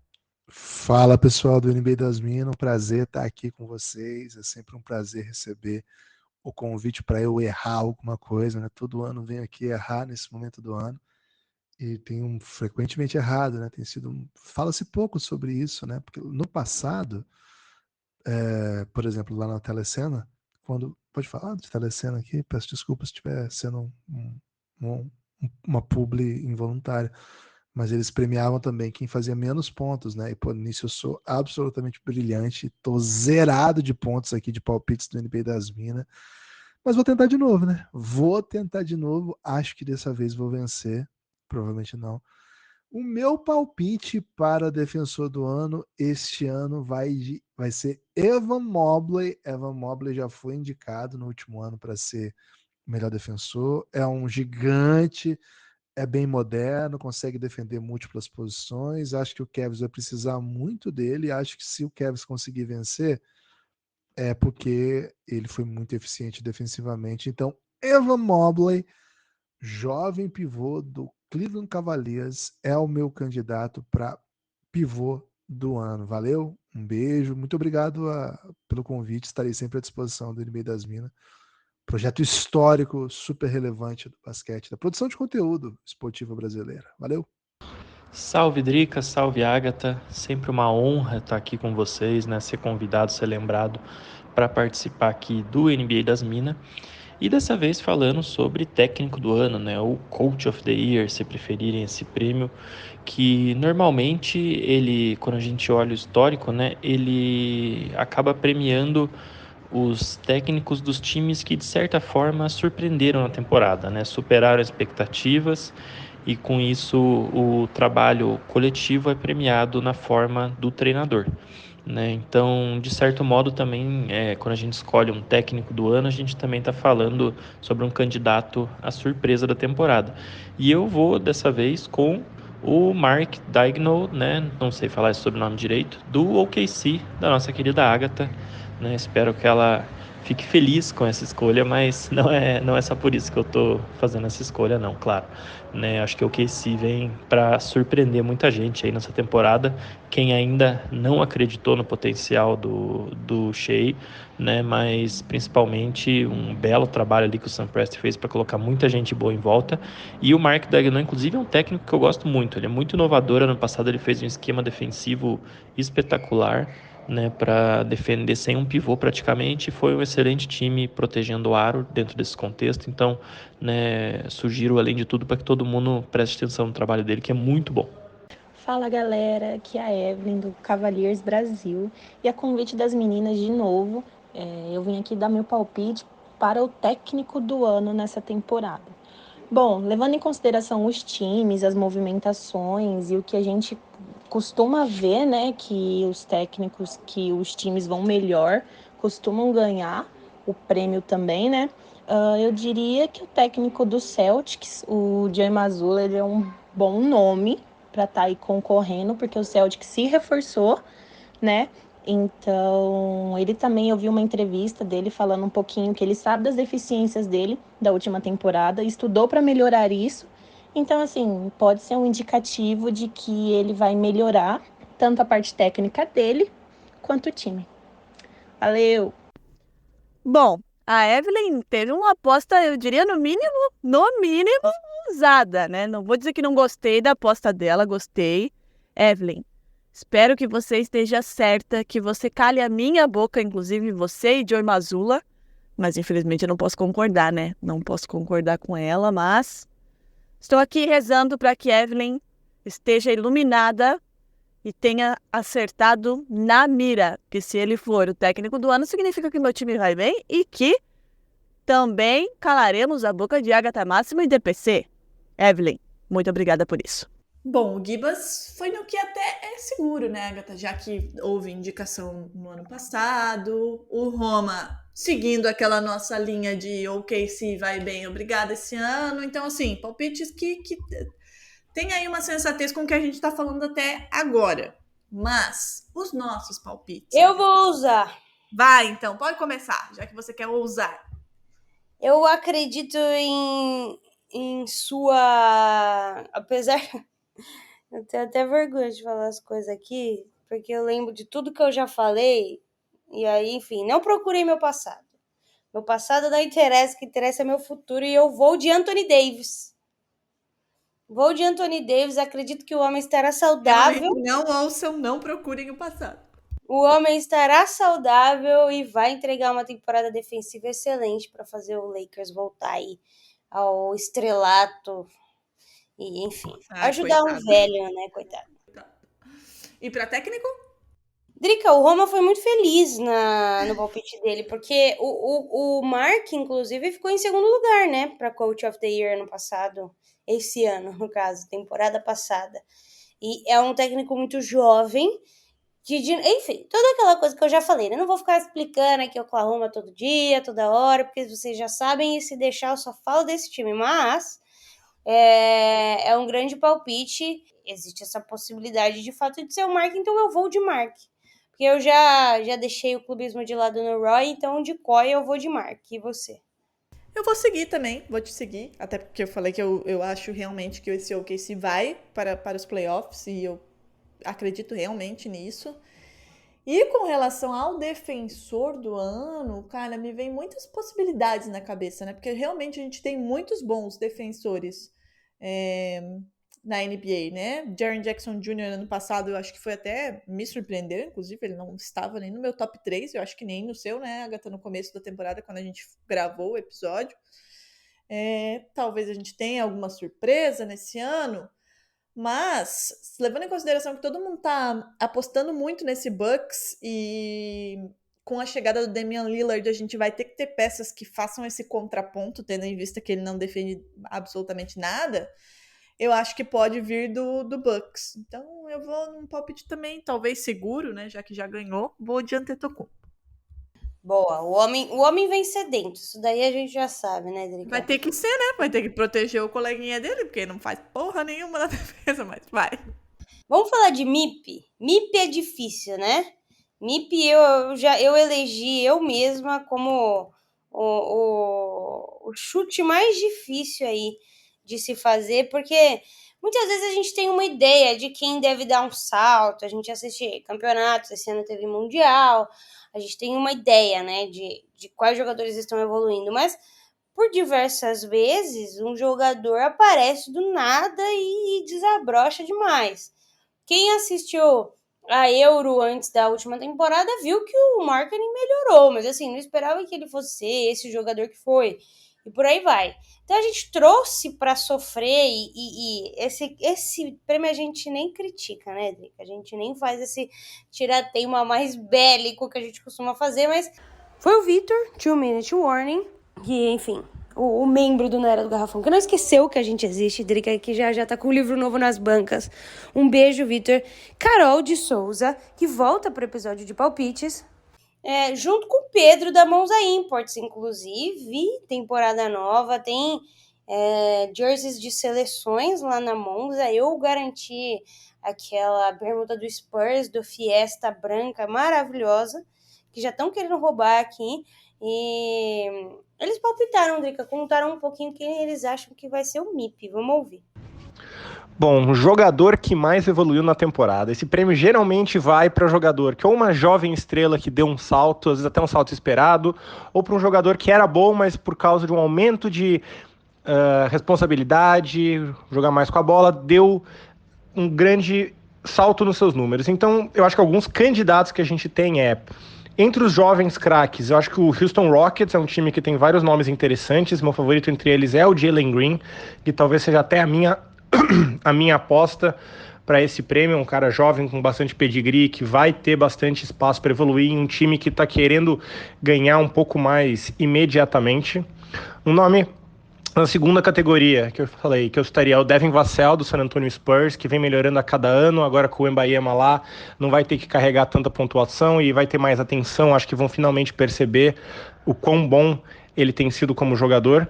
Fala pessoal do NBA das Minas, um prazer estar aqui com vocês, é sempre um prazer receber o convite para eu errar alguma coisa, né? Todo ano venho aqui errar nesse momento do ano e tenho frequentemente errado, né? Fala-se pouco sobre isso, né? Porque no passado, por exemplo, lá na Telecena, pode falar de Telecena aqui? Peço desculpas se estiver sendo uma publi involuntária. Mas eles premiavam também quem fazia menos pontos, né? E por nisso eu sou absolutamente brilhante, tô zerado de pontos aqui de palpites do NBA das Minas. Mas vou tentar de novo, né? Acho que dessa vez vou vencer, provavelmente não. O meu palpite para defensor do ano este ano vai ser Evan Mobley. Evan Mobley já foi indicado no último ano para ser o melhor defensor. É um gigante, é bem moderno, consegue defender múltiplas posições. Acho que o Cavs vai precisar muito dele. Acho que se o Cavs conseguir vencer, é porque ele foi muito eficiente defensivamente. Então, Evan Mobley, jovem pivô do Cleveland Cavaliers, é o meu candidato para pivô do ano. Valeu? Um beijo. Muito obrigado pelo convite. Estarei sempre à disposição do NBA das Minas. Projeto histórico, super relevante do basquete, da produção de conteúdo esportiva brasileira. Valeu! Salve Drica, salve Agatha, sempre uma honra estar aqui com vocês, né? Ser convidado, ser lembrado para participar aqui do NBA das Minas. E dessa vez falando sobre técnico do ano, né? O Coach of the Year, se preferirem esse prêmio, que normalmente ele, quando a gente olha o histórico, né? Ele acaba premiando os técnicos dos times que de certa forma surpreenderam na temporada, né? Superaram expectativas e com isso o trabalho coletivo é premiado na forma do treinador, né? Então, de certo modo também, quando a gente escolhe um técnico do ano, a gente também está falando sobre um candidato à surpresa da temporada. E eu vou dessa vez com o Mark Daigneault, né? Não sei falar esse sobrenome direito, do OKC, da nossa querida Agatha. Né, espero que ela fique feliz com essa escolha, mas não é só por isso que eu tô fazendo essa escolha, não, claro. Né? Acho que o OKC vem para surpreender muita gente aí nessa temporada. Quem ainda não acreditou no potencial do Shai, né? Mas principalmente um belo trabalho ali que o Sam Presti fez para colocar muita gente boa em volta. E o Mark Daigneault, inclusive, é um técnico que eu gosto muito. Ele é muito inovador. Ano passado ele fez um esquema defensivo espetacular, né, para defender sem um pivô praticamente. Foi um excelente time protegendo o aro dentro desse contexto. Então, né, sugiro, além de tudo, para que todo mundo preste atenção no trabalho dele, que é muito bom. Fala galera, aqui é a Evelyn do Cavaliers Brasil e a convite das meninas de novo, eu vim aqui dar meu palpite para o técnico do ano nessa temporada. Bom, levando em consideração os times, as movimentações e o que a gente costuma ver, né, que os técnicos, que os times vão melhor, costumam ganhar o prêmio também, né? Eu diria que o técnico do Celtics, o Jay Mazzulla, ele é um bom nome para estar aí concorrendo, porque o Celtics se reforçou, né? Então, ele também, eu vi uma entrevista dele falando um pouquinho que ele sabe das deficiências dele da última temporada, estudou para melhorar isso. Então, assim, pode ser um indicativo de que ele vai melhorar tanto a parte técnica dele quanto o time. Valeu! Bom, a Evelyn teve uma aposta, eu diria, no mínimo ousada, né? Não vou dizer que não gostei da aposta dela, gostei. Evelyn, espero que você esteja certa, que você cale a minha boca, inclusive você e Joey Mazzulla, mas infelizmente eu não posso concordar, né? Não posso concordar com ela, mas estou aqui rezando para que Evelyn esteja iluminada e tenha acertado na mira, que se ele for o técnico do ano, significa que meu time vai bem e que também calaremos a boca de Agatha Máximo e DPC. Evelyn, muito obrigada por isso. Bom, o Gibas foi no que até é seguro, né, Agatha? Já que houve indicação no ano passado, o Roma seguindo aquela nossa linha de OKC vai bem, obrigada esse ano. Então, assim, palpites que tem aí uma sensatez com o que a gente tá falando até agora. Mas, os nossos palpites... Eu vou ousar. Vai, então, pode começar, já que você quer ousar. Eu acredito em sua... Apesar... Eu tenho até vergonha de falar as coisas aqui, porque eu lembro de tudo que eu já falei, e aí, enfim, não procurei meu passado. Meu passado não interessa, o que interessa é meu futuro, e eu vou de Anthony Davis. Vou de Anthony Davis, acredito que o homem estará saudável. Não ouçam, não procurem o passado. O homem estará saudável e vai entregar uma temporada defensiva excelente para fazer o Lakers voltar aí ao estrelato. E, enfim, ajudar coitado. Um velho, né, coitado. E para técnico? Drica, o Roma foi muito feliz no palpite dele, porque o Mark, inclusive, ficou em segundo lugar, né, para Coach of the Year ano passado, esse ano, no caso, temporada passada. E é um técnico muito jovem, enfim, toda aquela coisa que eu já falei, né, não vou ficar explicando aqui Oklahoma todo dia, toda hora, porque vocês já sabem, e se deixar eu só falo desse time, mas... É um grande palpite. Existe essa possibilidade de fato de ser o Mark, então eu vou de Mark. Porque eu já deixei o clubismo de lado no Roy, então de COI eu vou de Mark. E você? Eu vou seguir também, vou te seguir. Até porque eu falei que eu acho realmente que esse OKC vai para os playoffs e eu acredito realmente nisso. E com relação ao defensor do ano, cara, me vem muitas possibilidades na cabeça, né? Porque realmente a gente tem muitos bons defensores na NBA, né? Jaren Jackson Jr. ano passado, eu acho que foi até me surpreendeu, inclusive ele não estava nem no meu top 3, eu acho que nem no seu, né, Agatha, no começo da temporada, quando a gente gravou o episódio. Talvez a gente tenha alguma surpresa nesse ano, mas levando em consideração que todo mundo tá apostando muito nesse Bucks e com a chegada do Damian Lillard a gente vai ter que ter peças que façam esse contraponto, tendo em vista que ele não defende absolutamente nada, eu acho que pode vir do Bucks. Então eu vou num palpite também, talvez seguro, né, já que já ganhou, vou de Antetokounmpo. Boa, o homem vem sedento, isso daí a gente já sabe, né, Drica? Vai ter que ser, né? Vai ter que proteger o coleguinha dele, porque não faz porra nenhuma na defesa, mas vai. Vamos falar de MIP? MIP é difícil, né? MIP eu elegi eu mesma como o chute mais difícil aí de se fazer, porque muitas vezes a gente tem uma ideia de quem deve dar um salto, a gente assiste campeonatos, esse ano teve Mundial, a gente tem uma ideia, né, de quais jogadores estão evoluindo, mas por diversas vezes um jogador aparece do nada e desabrocha demais. Quem assistiu a Euro antes da última temporada viu que o Markkanen melhorou, mas assim, não esperava que ele fosse ser esse jogador que foi, e por aí vai. Então a gente trouxe para sofrer e esse prêmio a gente nem critica, né, Drica? A gente nem faz esse tirateima mais bélico que a gente costuma fazer, mas foi o Vitor, 2 Minute Warning, que, enfim, o membro do Na Era do Garrafão, que não esqueceu que a gente existe, Drica, que já tá com um livro novo nas bancas. Um beijo, Vitor. Carol de Souza, que volta pro episódio de palpites, junto com o Pedro da Monza Imports, inclusive, temporada nova, tem jerseys de seleções lá na Monza. Eu garanti aquela bermuda do Spurs, do Fiesta branca, maravilhosa, que já estão querendo roubar aqui. E eles palpitaram, Drica, contaram um pouquinho quem eles acham que vai ser o MIP. Vamos ouvir. Bom, o jogador que mais evoluiu na temporada. Esse prêmio geralmente vai para jogador que ou uma jovem estrela que deu um salto, às vezes até um salto esperado, ou para um jogador que era bom, mas por causa de um aumento de responsabilidade, jogar mais com a bola, deu um grande salto nos seus números. Então, eu acho que alguns candidatos que a gente tem entre os jovens craques, eu acho que o Houston Rockets é um time que tem vários nomes interessantes. Meu favorito entre eles é o Jalen Green, que talvez seja até a minha aposta para esse prêmio. Um cara jovem com bastante pedigree, que vai ter bastante espaço para evoluir em um time que está querendo ganhar um pouco mais imediatamente. Um nome na segunda categoria que eu falei, que eu estaria o Devin Vassell, do San Antonio Spurs, que vem melhorando a cada ano. Agora com o Wembanyama lá, não vai ter que carregar tanta pontuação e vai ter mais atenção. Acho que vão finalmente perceber o quão bom ele tem sido como jogador.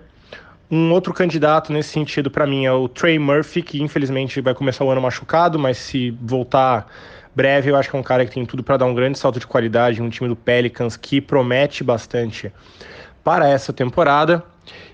Um outro candidato nesse sentido para mim é o Trey Murphy, que infelizmente vai começar o ano machucado, mas se voltar breve, eu acho que é um cara que tem tudo para dar um grande salto de qualidade, um time do Pelicans que promete bastante para essa temporada.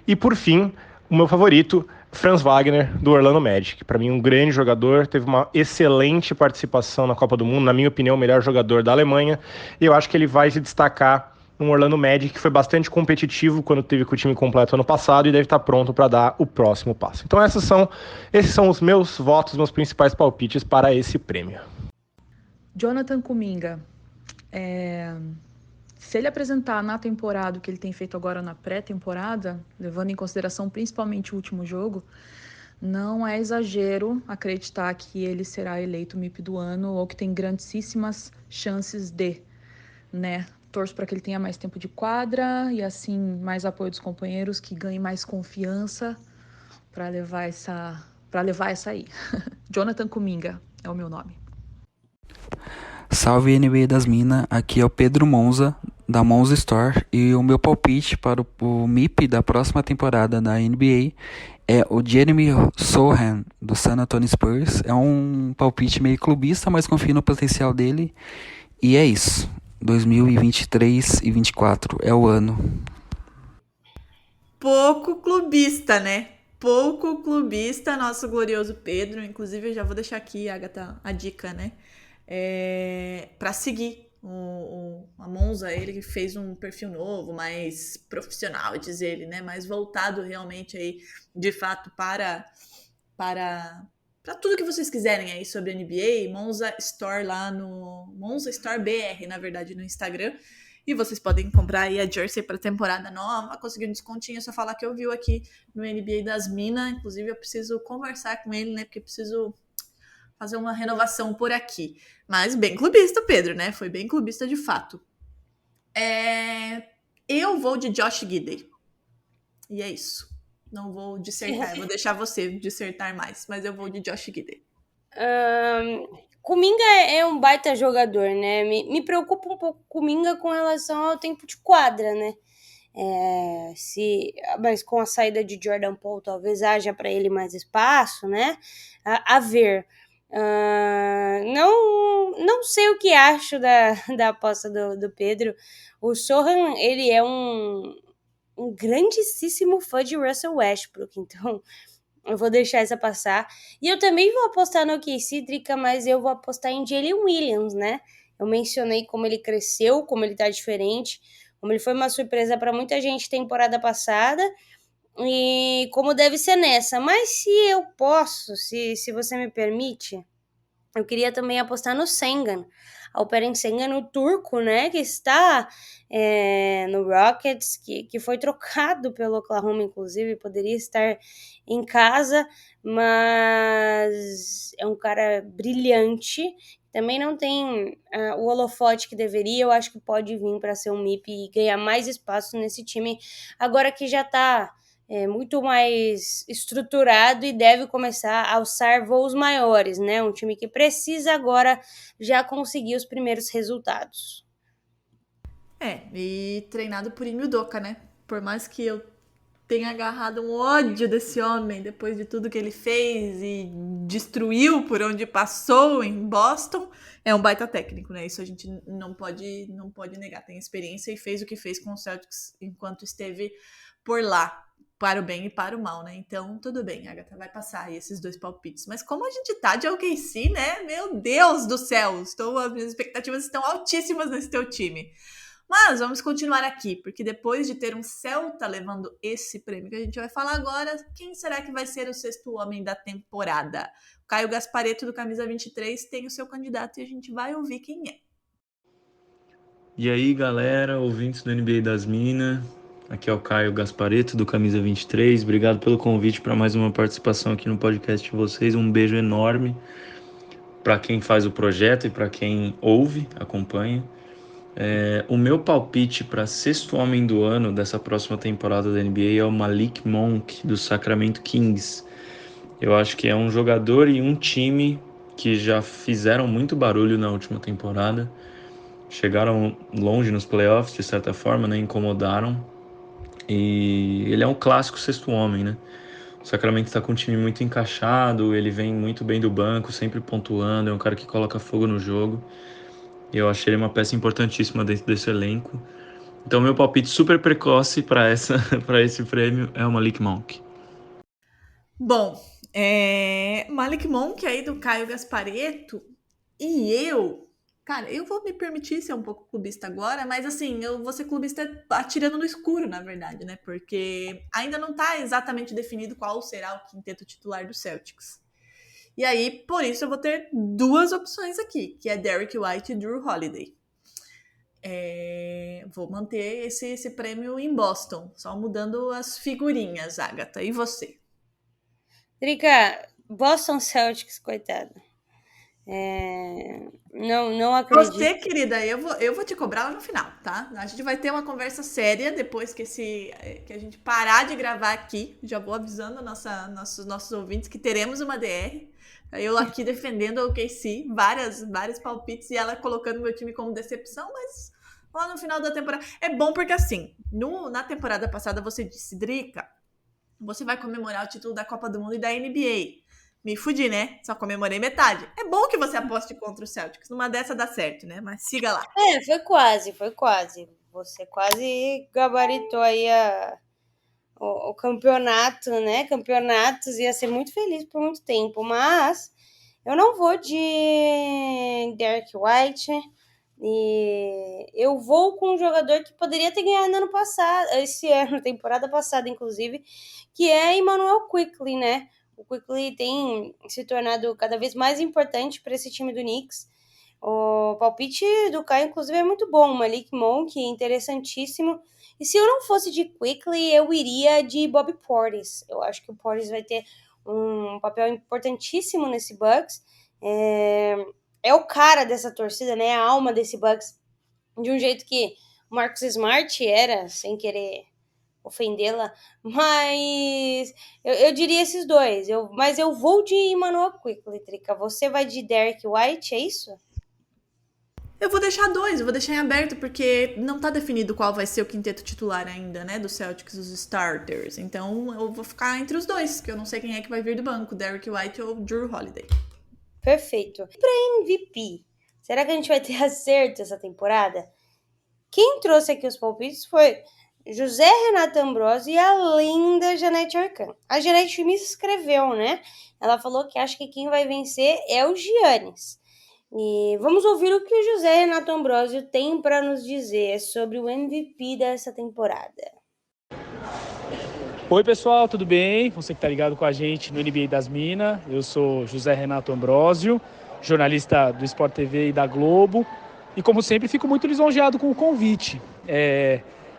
E por fim, o meu favorito, Franz Wagner, do Orlando Magic. Para mim, um grande jogador, teve uma excelente participação na Copa do Mundo, na minha opinião, o melhor jogador da Alemanha, e eu acho que ele vai se destacar no Orlando Magic, que foi bastante competitivo quando teve com o time completo ano passado e deve estar pronto para dar o próximo passo. Então esses são os meus votos, meus principais palpites para esse prêmio. Jonathan Kuminga, se ele apresentar na temporada o que ele tem feito agora na pré-temporada, levando em consideração principalmente o último jogo, não é exagero acreditar que ele será eleito MIP do ano ou que tem grandíssimas chances de, né? Torço para que ele tenha mais tempo de quadra e assim mais apoio dos companheiros, que ganhe mais confiança para levar essa aí. Jonathan Kuminga é o meu nome. Salve NBA das Minas, aqui é o Pedro Monza, da Monza Store, e o meu palpite para o MIP da próxima temporada da NBA é o Jeremy Sohan, do San Antonio Spurs. É um palpite meio clubista, mas confio no potencial dele, e é isso. 2023 e 2024 é o ano. Pouco clubista, né? Pouco clubista, nosso glorioso Pedro. Inclusive, eu já vou deixar aqui, Agatha, a dica, né? Para seguir a Monza, ele que fez um perfil novo, mais profissional, diz ele, né? Mais voltado realmente aí, de fato, para tudo que vocês quiserem aí sobre a NBA, Monza Store lá no Monza Store BR, na verdade, no Instagram. E vocês podem comprar aí a jersey para temporada nova, conseguir um descontinho, é só falar que eu vi aqui no NBA das Minas. Inclusive, eu preciso conversar com ele, né? Porque preciso fazer uma renovação por aqui. Mas bem clubista, Pedro, né? Foi bem clubista de fato. Eu vou de Josh Giddey. E é isso. Não vou dissertar, vou deixar você dissertar mais, mas eu vou de Josh Giddey. Kuminga é um baita jogador, né? Me preocupa um pouco Kuminga com relação ao tempo de quadra, né? Mas com a saída de Jordan Poole, talvez haja para ele mais espaço, né? A ver. Não sei o que acho da aposta do Pedro. O Sohan, ele é um grandíssimo fã de Russell Westbrook, então eu vou deixar essa passar. E eu também vou apostar no OKC, Drica, mas eu vou apostar em Jalen Williams, né? Eu mencionei como ele cresceu, como ele tá diferente, como ele foi uma surpresa para muita gente temporada passada, e como deve ser nessa. Mas se eu posso, se você me permite, eu queria também apostar no Sengun, Alperen Sengun, o turco, né, que está no Rockets, que foi trocado pelo Oklahoma, inclusive, poderia estar em casa, mas é um cara brilhante, também não tem o holofote que deveria. Eu acho que pode vir para ser um MIP e ganhar mais espaço nesse time, agora que já está muito mais estruturado e deve começar a alçar voos maiores, né? Um time que precisa agora já conseguir os primeiros resultados. E treinado por Ime Udoka, né? Por mais que eu tenha agarrado um ódio desse homem depois de tudo que ele fez e destruiu por onde passou em Boston, é um baita técnico, né? Isso a gente não pode negar. Tem experiência e fez o que fez com o Celtics enquanto esteve por lá. Para o bem e para o mal, né? Então, tudo bem, Agatha, vai passar aí esses 2 palpites. Mas como a gente tá de OKC, né? Meu Deus do céu! As minhas expectativas estão altíssimas nesse teu time. Mas vamos continuar aqui, porque depois de ter um Celta levando esse prêmio que a gente vai falar agora, quem será que vai ser o 6º homem da temporada? O Caio Gasparetto, do Camisa 23, tem o seu candidato e a gente vai ouvir quem é. E aí, galera, ouvintes do NBA das Minas, aqui é o Caio Gasparetto, do Camisa 23. Obrigado pelo convite para mais uma participação aqui no podcast de vocês. Um beijo enorme para quem faz o projeto e para quem ouve, acompanha. O meu palpite para 6º homem do ano dessa próxima temporada da NBA é o Malik Monk, do Sacramento Kings. Eu acho que é um jogador e um time que já fizeram muito barulho na última temporada. Chegaram longe nos playoffs, de certa forma, né? Incomodaram. E ele é um clássico 6º homem, né? O Sacramento está com um time muito encaixado, ele vem muito bem do banco, sempre pontuando, é um cara que coloca fogo no jogo. E eu achei ele uma peça importantíssima dentro desse elenco. Então, meu palpite super precoce para esse prêmio é o Malik Monk. Bom, Malik Monk aí do Caio Gasparetto e Cara, eu vou me permitir ser um pouco clubista agora, mas assim, eu vou ser clubista atirando no escuro, na verdade, né? Porque ainda não tá exatamente definido qual será o quinteto titular do Celtics. E aí, por isso, eu vou ter 2 opções aqui, que é Derrick White e Drew Holiday. Vou manter esse prêmio em Boston, só mudando as figurinhas, Agatha. E você? Drica, Boston Celtics, coitado. Não acredito. Você, querida, eu vou te cobrar lá no final, tá? A gente vai ter uma conversa séria depois que a gente parar de gravar aqui. Já vou avisando nossos ouvintes que teremos uma DR. Eu aqui defendendo a OKC, vários palpites, e ela colocando meu time como decepção, mas lá no final da temporada... É bom porque, assim, na temporada passada você disse, Drica, você vai comemorar o título da Copa do Mundo e da NBA. Me fudi, né? Só comemorei metade. É bom que você aposte contra o Celtics. Numa dessa dá certo, né? Mas siga lá. Foi quase. Você quase gabaritou aí o campeonato, né? Campeonatos, ia ser muito feliz por muito tempo. Mas eu não vou de Derrick White. E eu vou com um jogador que poderia ter ganhado ano passado, esse ano, temporada passada, inclusive, que é Immanuel Quickley, né? O Quickley tem se tornado cada vez mais importante para esse time do Knicks. O palpite do Caio, inclusive, é muito bom. Malik Monk, interessantíssimo. E se eu não fosse de Quickley, eu iria de Bobby Portis. Eu acho que o Portis vai ter um papel importantíssimo nesse Bucks. É o cara dessa torcida, né? A alma desse Bucks. De um jeito que o Marcus Smart era, sem querer ofendê-la, mas eu diria esses 2. Mas eu vou de Immanuel Quickley, Drica. Você vai de Derrick White, é isso? Eu vou deixar 2, eu vou deixar em aberto, porque não tá definido qual vai ser o quinteto titular ainda, né, do Celtics, os starters. Então eu vou ficar entre os 2, que eu não sei quem é que vai vir do banco, Derrick White ou Drew Holiday. Perfeito. E para MVP, será que a gente vai ter acerto essa temporada? Quem trouxe aqui os palpites foi José Renato Ambrosio e a linda Janete Arcan. A Janete me escreveu, né? Ela falou que acha que quem vai vencer é o Giannis. E vamos ouvir o que o José Renato Ambrosio tem para nos dizer sobre o MVP dessa temporada. Oi pessoal, tudo bem? Você que está ligado com a gente no NBA das Minas. Eu sou José Renato Ambrosio, jornalista do Sport TV e da Globo. E como sempre, fico muito lisonjeado com o convite.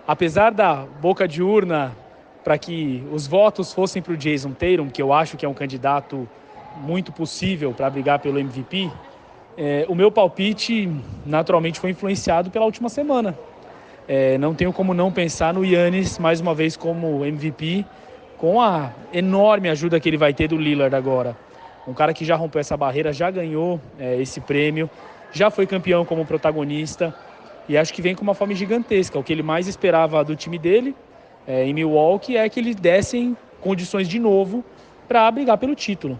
Apesar da boca de urna para que os votos fossem para o Jason Tatum, que eu acho que é um candidato muito possível para brigar pelo MVP, o meu palpite naturalmente foi influenciado pela última semana. Não tenho como não pensar no Giannis mais uma vez como MVP, com a enorme ajuda que ele vai ter do Lillard agora. Um cara que já rompeu essa barreira, já ganhou esse prêmio, já foi campeão como protagonista e acho que vem com uma fome gigantesca. O que ele mais esperava do time dele em Milwaukee é que eles dessem condições de novo para brigar pelo título.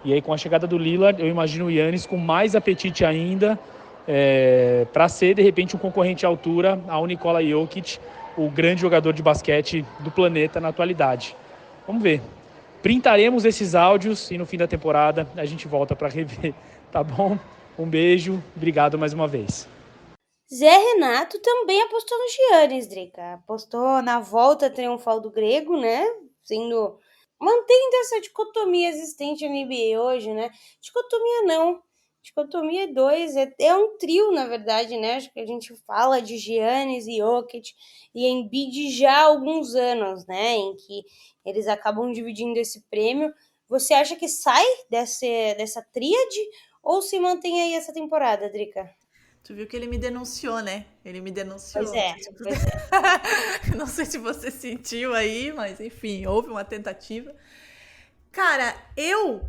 E aí com a chegada do Lillard, eu imagino o Giannis com mais apetite ainda para ser de repente um concorrente à altura ao Nikola Jokic, o grande jogador de basquete do planeta na atualidade. Vamos ver. Printaremos esses áudios e no fim da temporada a gente volta para rever, tá bom? Um beijo, obrigado mais uma vez. Zé Renato também apostou no Giannis, Drica. Apostou na volta triunfal do grego, né? Mantendo essa dicotomia existente na NBA hoje, né? Dicotomia não. Dicotomia 2 é um trio, na verdade, né? Acho que a gente fala de Giannis e Jokic e Embiid já há alguns anos, né? Em que eles acabam dividindo esse prêmio. Você acha que sai dessa tríade ou se mantém aí essa temporada, Drica? Tu viu que ele me denunciou, né? Ele me denunciou. Pois é. Não sei se você sentiu aí, mas enfim, houve uma tentativa. Cara, eu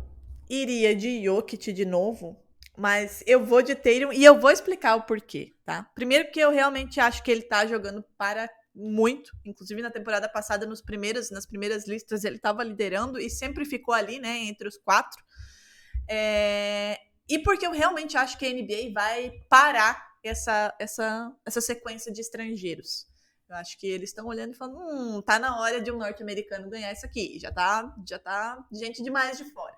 iria de Jokic de novo, mas eu vou de Tatum e eu vou explicar o porquê, tá? Primeiro que eu realmente acho que ele tá jogando para muito, inclusive na temporada passada, nas primeiras listas ele tava liderando e sempre ficou ali, né, entre os 4. E porque eu realmente acho que a NBA vai parar essa sequência de estrangeiros. Eu acho que eles estão olhando e falando, tá na hora de um norte-americano ganhar isso aqui. Já tá gente demais de fora.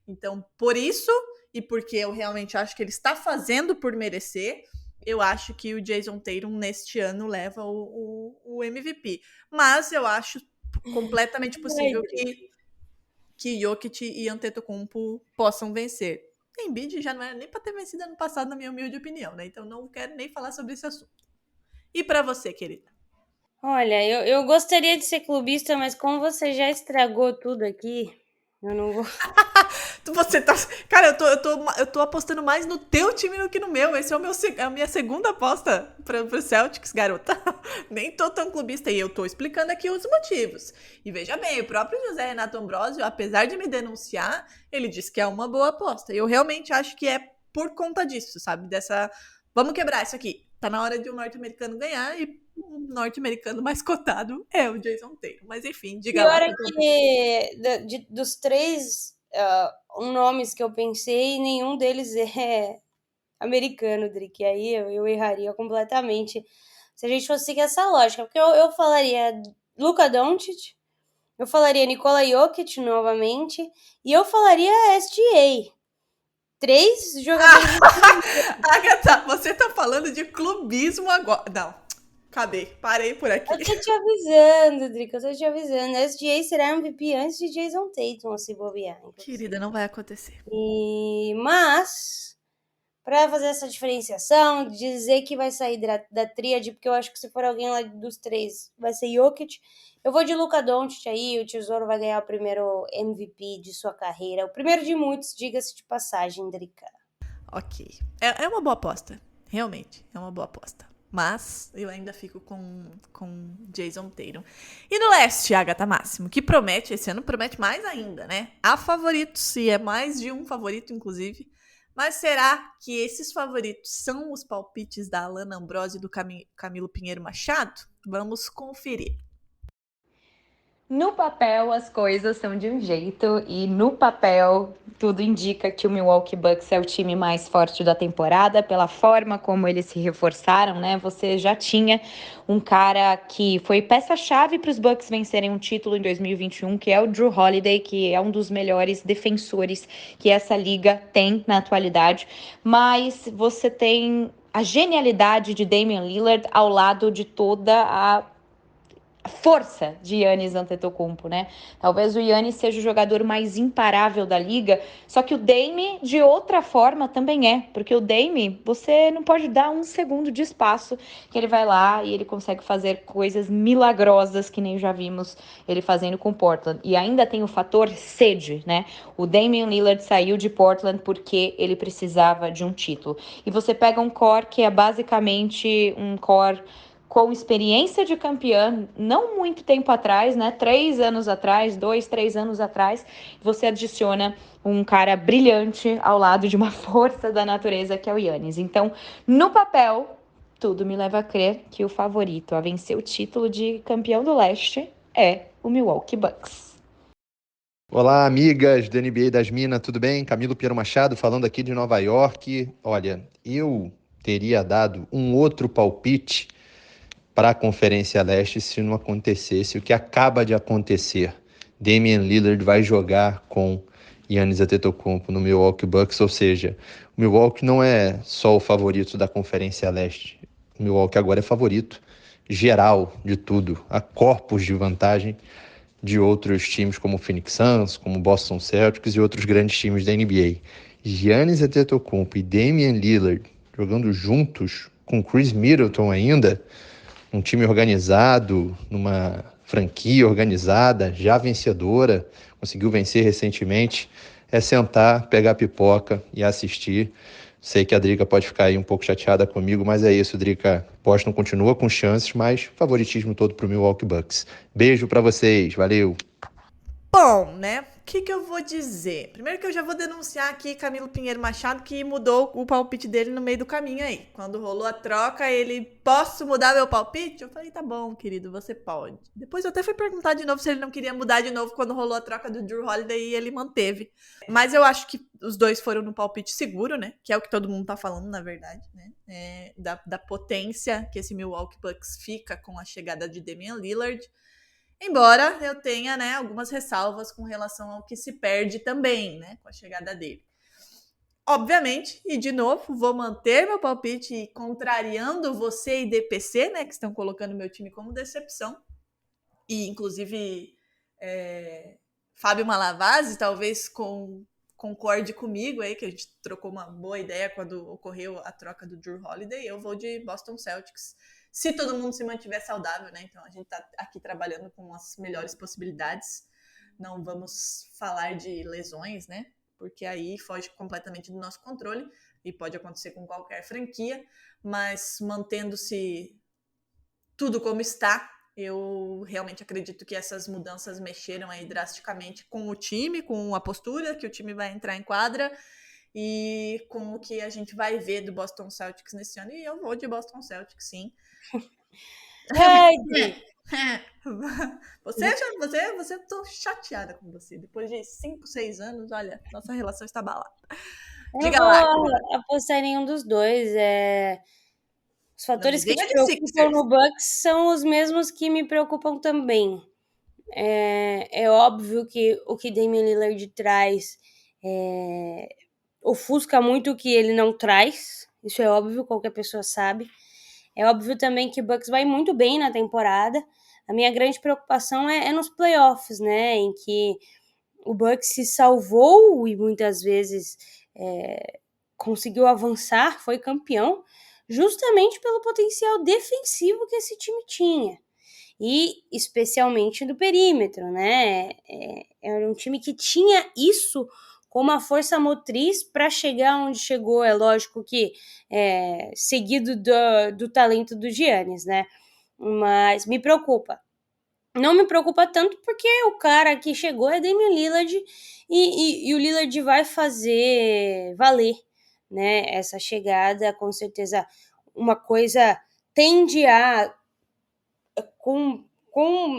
Então, por isso, e porque eu realmente acho que ele está fazendo por merecer, eu acho que o Jason Tatum neste ano leva o MVP. Mas eu acho completamente possível que Jokic e Antetokounmpo possam vencer. Embiid já não era nem para ter vencido ano passado, na minha humilde opinião, né? Então não quero nem falar sobre esse assunto. E para você, querida? Olha, eu gostaria de ser clubista, mas como você já estragou tudo aqui, eu não vou. Você tá... Cara, eu tô apostando mais no teu time do que no meu. Esse é a minha segunda aposta pro Celtics, garota. Nem tô tão clubista. E eu tô explicando aqui os motivos. E veja bem, o próprio José Renato Ambrosio, apesar de me denunciar, ele disse que é uma boa aposta. Eu realmente acho que é por conta disso, sabe? Vamos quebrar isso aqui. Tá na hora de um norte-americano ganhar e o norte-americano mais cotado é o Jason Tatum. Mas enfim, diga lá. Pior é que dos 3 nomes que eu pensei, nenhum deles é americano, Drick. E aí eu erraria completamente se a gente fosse seguir essa lógica. Porque eu falaria Luka Doncic, eu falaria Nikola Jokic novamente e eu falaria SGA. 3 jogadores... Agatha, você tá falando de clubismo agora. Não, cadê? Parei por aqui. Eu tô te avisando, Drica, eu tô te avisando. A SGA será MVP antes de Jason Tatum, se bobear. Inclusive. Querida, não vai acontecer. Mas, pra fazer essa diferenciação, dizer que vai sair da tríade, porque eu acho que se for alguém lá dos 3, vai ser Jokic. Eu vou de Luka Doncic aí, o Tesouro vai ganhar o primeiro MVP de sua carreira. O primeiro de muitos, diga-se de passagem, Drica. Ok. É uma boa aposta. Realmente, é uma boa aposta. Mas eu ainda fico com Jason Tatum. E no leste, Agatha Máximo, que esse ano promete mais ainda, né? Há favoritos, e é mais de um favorito, inclusive. Mas será que esses favoritos são os palpites da Alana Ambrosio e do Camilo Pinheiro Machado? Vamos conferir. No papel as coisas são de um jeito e no papel tudo indica que o Milwaukee Bucks é o time mais forte da temporada pela forma como eles se reforçaram, né? Você já tinha um cara que foi peça-chave para os Bucks vencerem um título em 2021, que é o Jrue Holiday, que é um dos melhores defensores que essa liga tem na atualidade, mas você tem a genialidade de Damian Lillard ao lado de toda a força de Giannis Antetokounmpo, né? Talvez o Giannis seja o jogador mais imparável da liga, só que o Dame, de outra forma, também é, porque o Dame, você não pode dar um segundo de espaço que ele vai lá e ele consegue fazer coisas milagrosas que nem já vimos ele fazendo com Portland. E ainda tem o fator sede, né? O Damian Lillard saiu de Portland porque ele precisava de um título. E você pega um core que é basicamente um core com experiência de campeã, não muito tempo atrás, né? 3 anos atrás, 2, 3 anos atrás, você adiciona um cara brilhante ao lado de uma força da natureza que é o Giannis. Então, no papel, tudo me leva a crer que o favorito a vencer o título de campeão do leste é o Milwaukee Bucks. Olá, amigas do NBA das Minas, tudo bem? Camilo Piero Machado falando aqui de Nova York. Olha, eu teria dado um outro palpite para a Conferência Leste se não acontecesse o que acaba de acontecer. Damian Lillard vai jogar com Giannis Antetokounmpo no Milwaukee Bucks, ou seja, o Milwaukee não é só o favorito da Conferência Leste. O Milwaukee agora é favorito geral de tudo, há corpos de vantagem de outros times como o Phoenix Suns, como o Boston Celtics e outros grandes times da NBA. Giannis Antetokounmpo e Damian Lillard jogando juntos com Chris Middleton ainda, um time organizado, numa franquia organizada, já vencedora, conseguiu vencer recentemente, é sentar, pegar pipoca e assistir. Sei que a Drica pode ficar aí um pouco chateada comigo, mas é isso, Drica. Boston continua com chances, mas favoritismo todo pro Milwaukee Bucks. Beijo pra vocês, valeu! Bom, né? O que eu vou dizer? Primeiro que eu já vou denunciar aqui Camilo Pinheiro Machado, que mudou o palpite dele no meio do caminho aí. Quando rolou a troca, ele, posso mudar meu palpite? Eu falei, tá bom, querido, você pode. Depois eu até fui perguntar de novo se ele não queria mudar de novo quando rolou a troca do Jrue Holiday e ele manteve. Mas eu acho que os dois foram no palpite seguro, né? Que é o que todo mundo tá falando, na verdade, né? Da potência que esse Milwaukee Bucks fica com a chegada de Damian Lillard. Embora eu tenha, né, algumas ressalvas com relação ao que se perde também, né, com a chegada dele. Obviamente, e de novo, vou manter meu palpite contrariando você e DPC, né, que estão colocando meu time como decepção. E, inclusive, Fábio Malavasi talvez concorde comigo aí, que a gente trocou uma boa ideia quando ocorreu a troca do Jrue Holiday. Eu vou de Boston Celtics, se todo mundo se mantiver saudável, né? Então a gente tá aqui trabalhando com as melhores possibilidades. Não vamos falar de lesões, né? Porque aí foge completamente do nosso controle e pode acontecer com qualquer franquia, mas mantendo-se tudo como está, eu realmente acredito que essas mudanças mexeram aí drasticamente com o time, com a postura que o time vai entrar em quadra e com o que a gente vai ver do Boston Celtics nesse ano. E eu vou de Boston Celtics, sim. Você tô chateada com você. Depois de 5, 6 anos, olha, nossa relação está abalada. Diga lá. Eu não vou apostar em nenhum dos dois. Os fatores que te preocupam no Bucks são os mesmos que me preocupam também. É óbvio que o que Damian Lillard traz ofusca muito o que ele não traz. Isso é óbvio, qualquer pessoa sabe. É óbvio também que o Bucks vai muito bem na temporada. A minha grande preocupação é nos playoffs, né? Em que o Bucks se salvou e muitas vezes conseguiu avançar, foi campeão, justamente pelo potencial defensivo que esse time tinha. E especialmente no perímetro, né? Era um time que tinha isso como a força motriz para chegar onde chegou. É lógico que seguido do talento do Giannis, né? Mas me preocupa. Não me preocupa tanto porque o cara que chegou é Damian Lillard e o Lillard vai fazer valer, né? Essa chegada, com certeza, uma coisa tende a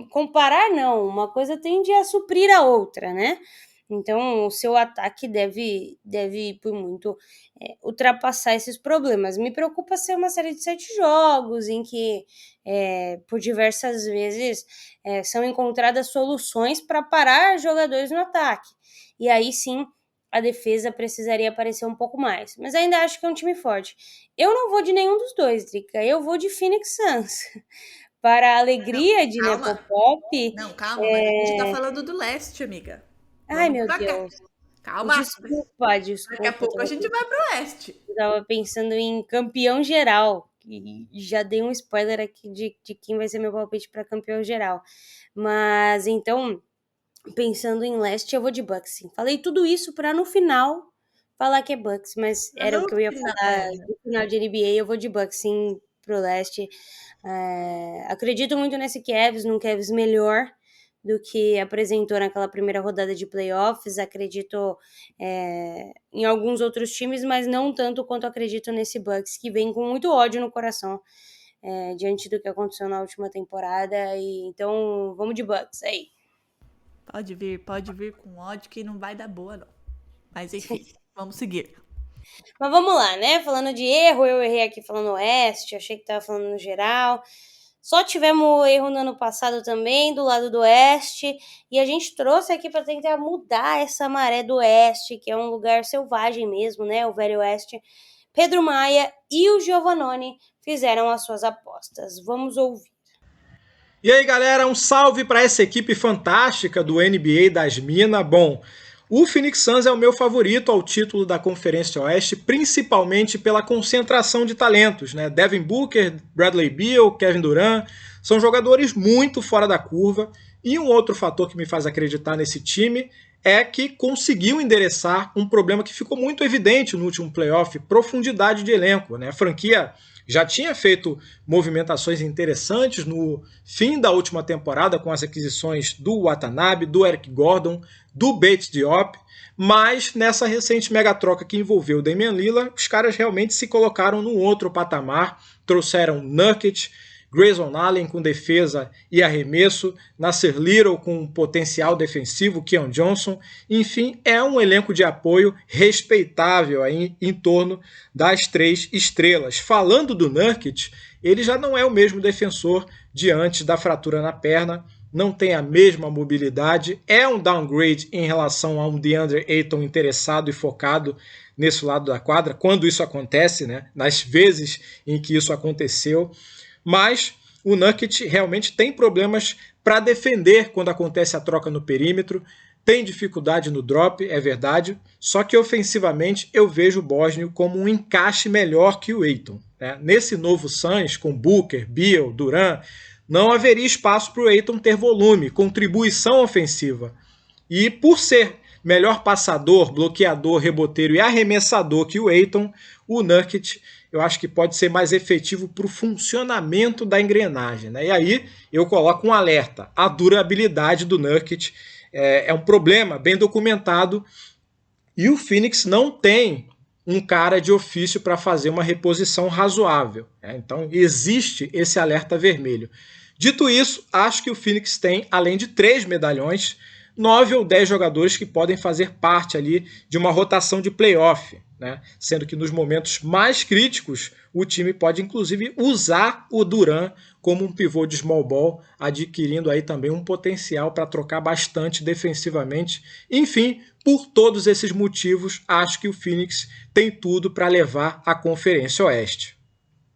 comparar não, uma coisa tende a suprir a outra, né? Então, o seu ataque deve por muito ultrapassar esses problemas. Me preocupa ser uma série de 7 jogos em que, por diversas vezes, são encontradas soluções para parar jogadores no ataque. E aí sim, a defesa precisaria aparecer um pouco mais. Mas ainda acho que é um time forte. Eu não vou de nenhum dos dois, Drica. Eu vou de Phoenix Suns. Para a alegria de Nepopop. Não, calma, mas a gente tá falando do leste, amiga. Ai, Vamos meu pra cá. Deus. Calma. Desculpa. Daqui a pouco a gente vai pro oeste. Eu tava pensando em campeão geral. E já dei um spoiler aqui de quem vai ser meu palpite para campeão geral. Mas, então, pensando em leste, eu vou de Bucks, sim. Falei tudo isso para no final falar que é Bucks, mas era o que eu ia falar no final de NBA. Eu vou de Bucks, sim, pro leste. Acredito muito nesse Cavs, num Cavs melhor do que apresentou naquela primeira rodada de playoffs. Acredito em alguns outros times, mas não tanto quanto acredito nesse Bucks, que vem com muito ódio no coração diante do que aconteceu na última temporada. E então, vamos de Bucks aí. Pode vir com ódio que não vai dar boa, não. Mas enfim, vamos seguir. Mas vamos lá, né? Falando de erro, eu errei aqui falando oeste, achei que tava falando no geral. Só tivemos erro no ano passado também, do lado do oeste, e a gente trouxe aqui para tentar mudar essa maré do oeste, que é um lugar selvagem mesmo, né? O velho oeste. Pedro Maia e o Giovannone fizeram as suas apostas. Vamos ouvir. E aí, galera, um salve para essa equipe fantástica do NBA das Minas. Bom, o Phoenix Suns é o meu favorito ao título da Conferência Oeste, principalmente pela concentração de talentos, né? Devin Booker, Bradley Beal, Kevin Durant, são jogadores muito fora da curva. E um outro fator que me faz acreditar nesse time é que conseguiu endereçar um problema que ficou muito evidente no último playoff, profundidade de elenco, né? A franquia já tinha feito movimentações interessantes no fim da última temporada com as aquisições do Watanabe, do Eric Gordon, do Bates Diop, mas nessa recente megatroca que envolveu o Damian Lillard, os caras realmente se colocaram num outro patamar, trouxeram Nurkic, Grayson Allen com defesa e arremesso, Nasser Little com potencial defensivo, Keon Johnson, enfim, é um elenco de apoio respeitável aí em torno das 3 estrelas. Falando do Nurkic, ele já não é o mesmo defensor de antes da fratura na perna, não tem a mesma mobilidade, é um downgrade em relação a um DeAndre Ayton interessado e focado nesse lado da quadra, quando isso acontece, né? Nas vezes em que isso aconteceu. Mas o Nurkic realmente tem problemas para defender quando acontece a troca no perímetro, tem dificuldade no drop, é verdade, só que ofensivamente eu vejo o bósnio como um encaixe melhor que o Ayton, né? Nesse novo Suns, com Booker, Beal, Durant, não haveria espaço para o Ayton ter volume, contribuição ofensiva. E por ser melhor passador, bloqueador, reboteiro e arremessador que o Ayton, o Nurkic eu acho que pode ser mais efetivo para o funcionamento da engrenagem, né? E aí eu coloco um alerta. A durabilidade do Nurkic é um problema bem documentado e o Phoenix não tem um cara de ofício para fazer uma reposição razoável, né? Então existe esse alerta vermelho. Dito isso, acho que o Phoenix tem, além de 3 medalhões, 9 ou 10 jogadores que podem fazer parte ali de uma rotação de playoff, né? Sendo que nos momentos mais críticos o time pode inclusive usar o Durant como um pivô de small ball, adquirindo aí também um potencial para trocar bastante defensivamente. Enfim, por todos esses motivos, acho que o Phoenix tem tudo para levar a Conferência Oeste.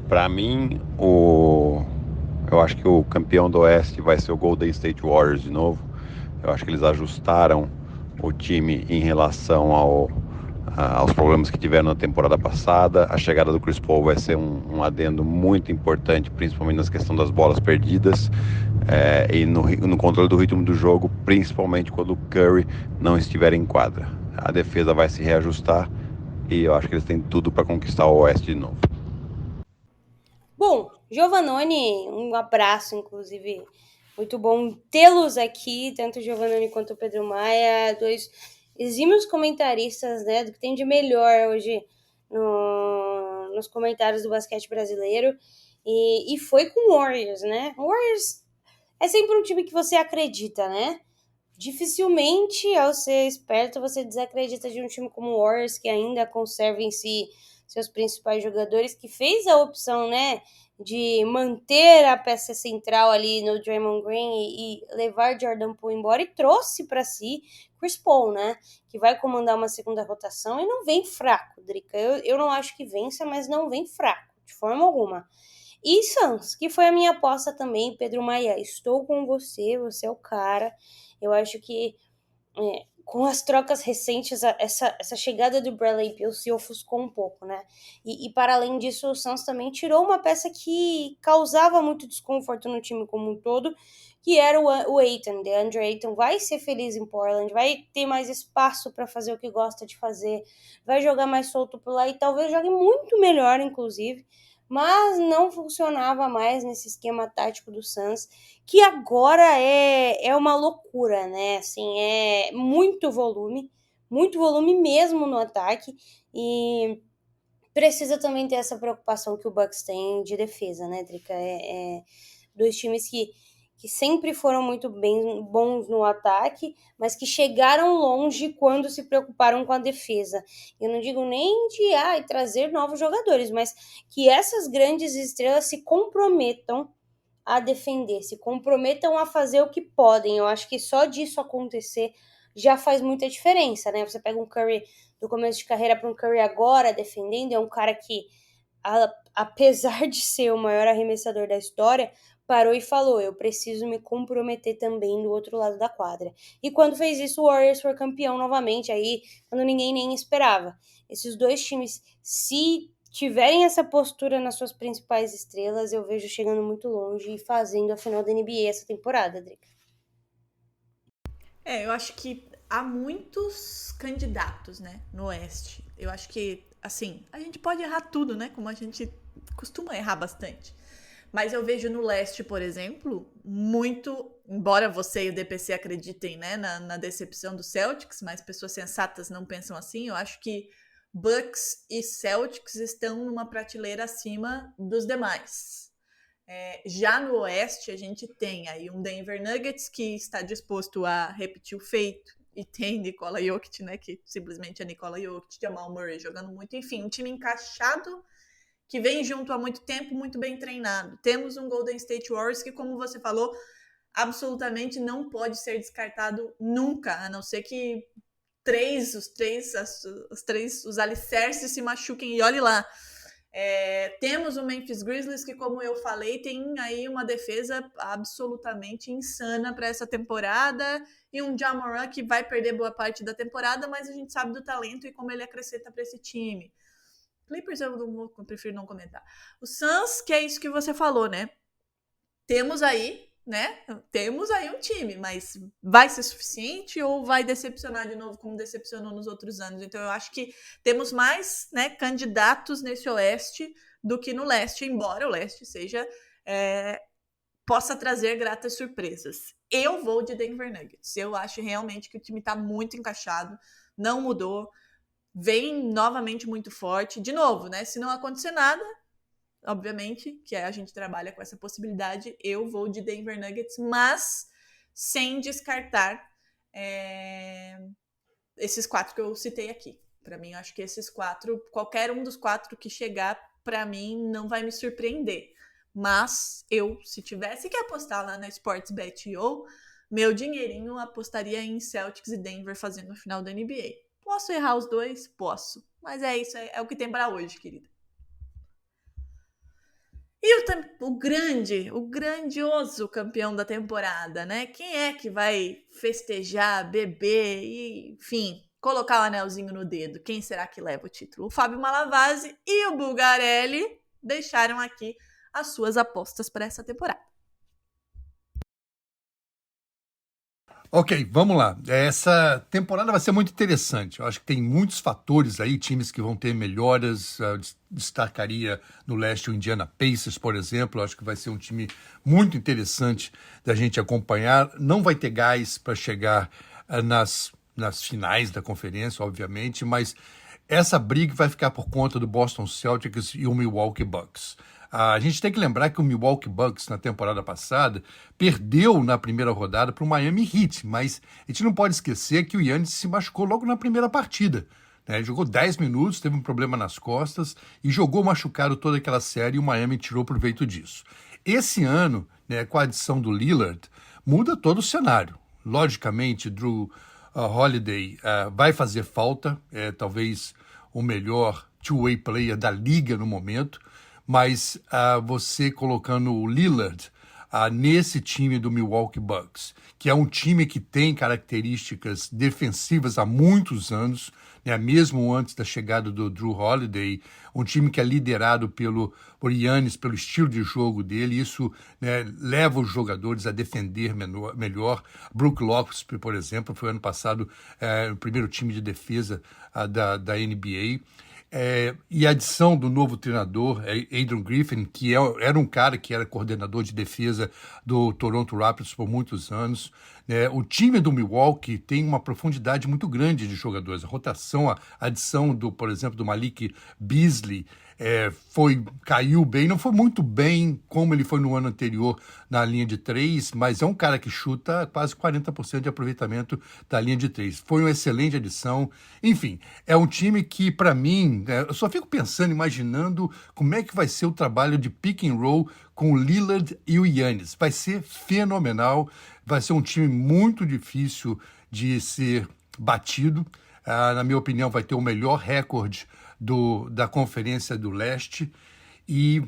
Para mim, eu acho que o campeão do Oeste vai ser o Golden State Warriors de novo. Eu acho que eles ajustaram o time em relação aos problemas que tiveram na temporada passada. A chegada do Chris Paul vai ser um adendo muito importante, principalmente na questão das bolas perdidas e no controle do ritmo do jogo, principalmente quando o Curry não estiver em quadra. A defesa vai se reajustar e eu acho que eles têm tudo para conquistar o Oeste de novo. Bom, Giovannone, um abraço, inclusive, muito bom tê-los aqui, tanto o Giovannone quanto o Pedro Maia, 2 exímios comentaristas, né, do que tem de melhor hoje nos comentários do basquete brasileiro, e foi com o Warriors, né? O Warriors, é sempre um time que você acredita, né? Dificilmente, ao ser esperto, você desacredita de um time como o Warriors, que ainda conserva em si seus principais jogadores, que fez a opção, né, de manter a peça central ali no Draymond Green e levar Jordan Poole embora, e trouxe para si Chris Paul, né, que vai comandar uma segunda rotação e não vem fraco, Drica. Eu não acho que vença, mas não vem fraco, de forma alguma. E Suns, que foi a minha aposta também, Pedro Maia, estou com você, você é o cara. Eu acho que com as trocas recentes, essa chegada do Bradley Beal se ofuscou um pouco, né? E para além disso, o Suns também tirou uma peça que causava muito desconforto no time como um todo, que era o Ayton. DeAndre Ayton vai ser feliz em Portland, vai ter mais espaço para fazer o que gosta de fazer, vai jogar mais solto por lá e talvez jogue muito melhor, inclusive, mas não funcionava mais nesse esquema tático do Suns, que agora é uma loucura, né? Assim, é muito volume mesmo no ataque, e precisa também ter essa preocupação que o Bucks tem de defesa, né, Drica? Dois times que sempre foram muito bons no ataque, mas que chegaram longe quando se preocuparam com a defesa. Eu não digo nem de trazer novos jogadores, mas que essas grandes estrelas se comprometam a defender, se comprometam a fazer o que podem. Eu acho que só disso acontecer já faz muita diferença, né? Você pega um Curry do começo de carreira para um Curry agora defendendo, é um cara que, apesar de ser o maior arremessador da história, parou e falou, eu preciso me comprometer também do outro lado da quadra. E quando fez isso, o Warriors foi campeão novamente, aí quando ninguém nem esperava. Esses dois times, se tiverem essa postura nas suas principais estrelas, eu vejo chegando muito longe e fazendo a final da NBA essa temporada, Drica. Eu acho que há muitos candidatos, né, no Oeste. Eu acho que, assim, a gente pode errar tudo, né, como a gente costuma errar bastante. Mas eu vejo no Leste, por exemplo, muito, embora você e o DPC acreditem, né, na decepção do Celtics, mas pessoas sensatas não pensam assim, eu acho que Bucks e Celtics estão numa prateleira acima dos demais. Já no Oeste, a gente tem aí um Denver Nuggets que está disposto a repetir o feito, e tem Nikola Jokic, né, que simplesmente é Nikola Jokic, Jamal Murray jogando muito, enfim, um time encaixado que vem junto há muito tempo, muito bem treinado. Temos um Golden State Warriors que, como você falou, absolutamente não pode ser descartado nunca, a não ser que os alicerces se machuquem, e olhe lá. Temos o Memphis Grizzlies que, como eu falei, tem aí uma defesa absolutamente insana para essa temporada, e um Ja Morant que vai perder boa parte da temporada, mas a gente sabe do talento e como ele acrescenta para esse time. Clippers eu prefiro não comentar. O Suns, que é isso que você falou, né? Temos aí um time, mas vai ser suficiente ou vai decepcionar de novo como decepcionou nos outros anos? Então eu acho que temos mais, né, candidatos nesse Oeste do que no Leste, embora o Leste possa trazer gratas surpresas. Eu vou de Denver Nuggets. Eu acho realmente que o time está muito encaixado, não mudou, vem novamente muito forte. De novo, né? Se não acontecer nada, obviamente, que a gente trabalha com essa possibilidade, eu vou de Denver Nuggets, mas sem descartar esses 4 que eu citei aqui. Para mim, eu acho que esses 4, qualquer um dos 4 que chegar, para mim, não vai me surpreender. Mas eu, se tivesse que apostar lá na Sportsbet.io, meu dinheirinho apostaria em Celtics e Denver fazendo a final da NBA. Posso errar os dois? Posso. Mas é isso, é o que tem para hoje, querida. E o grandioso campeão da temporada, né? Quem é que vai festejar, beber e, enfim, colocar o anelzinho no dedo? Quem será que leva o título? O Fábio Malavasi e o Bulgarelli deixaram aqui as suas apostas para essa temporada. Ok, vamos lá. Essa temporada vai ser muito interessante. Eu acho que tem muitos fatores aí, times que vão ter melhoras. Eu destacaria no Leste o Indiana Pacers, por exemplo. Eu acho que vai ser um time muito interessante da gente acompanhar. Não vai ter gás para chegar nas finais da conferência, obviamente, mas essa briga vai ficar por conta do Boston Celtics e o Milwaukee Bucks. A gente tem que lembrar que o Milwaukee Bucks, na temporada passada, perdeu na primeira rodada para o Miami Heat, mas a gente não pode esquecer que o Giannis se machucou logo na primeira partida. Ele jogou 10 minutos, teve um problema nas costas e jogou machucado toda aquela série e o Miami tirou proveito disso. Esse ano, com a adição do Lillard, muda todo o cenário. Logicamente, Drew Holiday vai fazer falta, talvez o melhor two-way player da liga no momento, mas você colocando o Lillard nesse time do Milwaukee Bucks, que é um time que tem características defensivas há muitos anos, mesmo antes da chegada do Drew Holiday, um time que é liderado por Giannis, pelo estilo de jogo dele, isso leva os jogadores a defender melhor. Brook Lopes, por exemplo, foi ano passado o primeiro time de defesa da NBA. E a adição do novo treinador, Adrian Griffin, que era um cara que era coordenador de defesa do Toronto Raptors por muitos anos. O time do Milwaukee tem uma profundidade muito grande de jogadores. A rotação, a adição, por exemplo, do Malik Beasley caiu bem, não foi muito bem como ele foi no ano anterior na linha de 3, mas é um cara que chuta quase 40% de aproveitamento da linha de 3. Foi uma excelente adição. Enfim, é um time que, para mim, eu só fico pensando, imaginando como é que vai ser o trabalho de pick and roll com o Lillard e o Giannis. Vai ser fenomenal, vai ser um time muito difícil de ser batido. Na minha opinião, vai ter o melhor recorde da Conferência do Leste e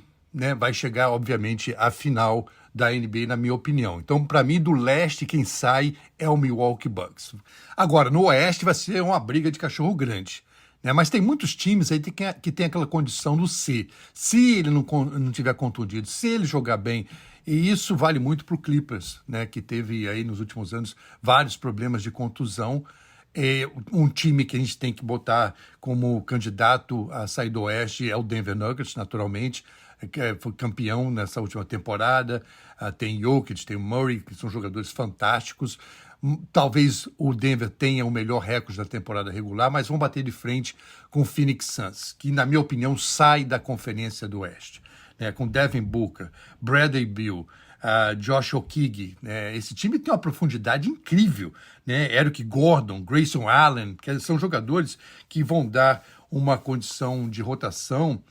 vai chegar, obviamente, à final da NBA, na minha opinião. Então, para mim, do leste, quem sai é o Milwaukee Bucks. Agora, no oeste vai ser uma briga de cachorro grande. Mas tem muitos times aí que tem aquela condição do C. Se ele não tiver contundido, se ele jogar bem, e isso vale muito para o Clippers, que teve aí nos últimos anos vários problemas de contusão. Um time que a gente tem que botar como candidato a sair do oeste é o Denver Nuggets, naturalmente, que foi campeão nessa última temporada. Tem Jokic, tem o Murray, que são jogadores fantásticos. Talvez o Denver tenha o melhor recorde da temporada regular, mas vão bater de frente com o Phoenix Suns, que, na minha opinião, sai da Conferência do Oeste, com Devin Booker, Bradley Beal, Josh Okogie. Esse time tem uma profundidade incrível. Eric Gordon, Grayson Allen, que são jogadores que vão dar uma condição de rotação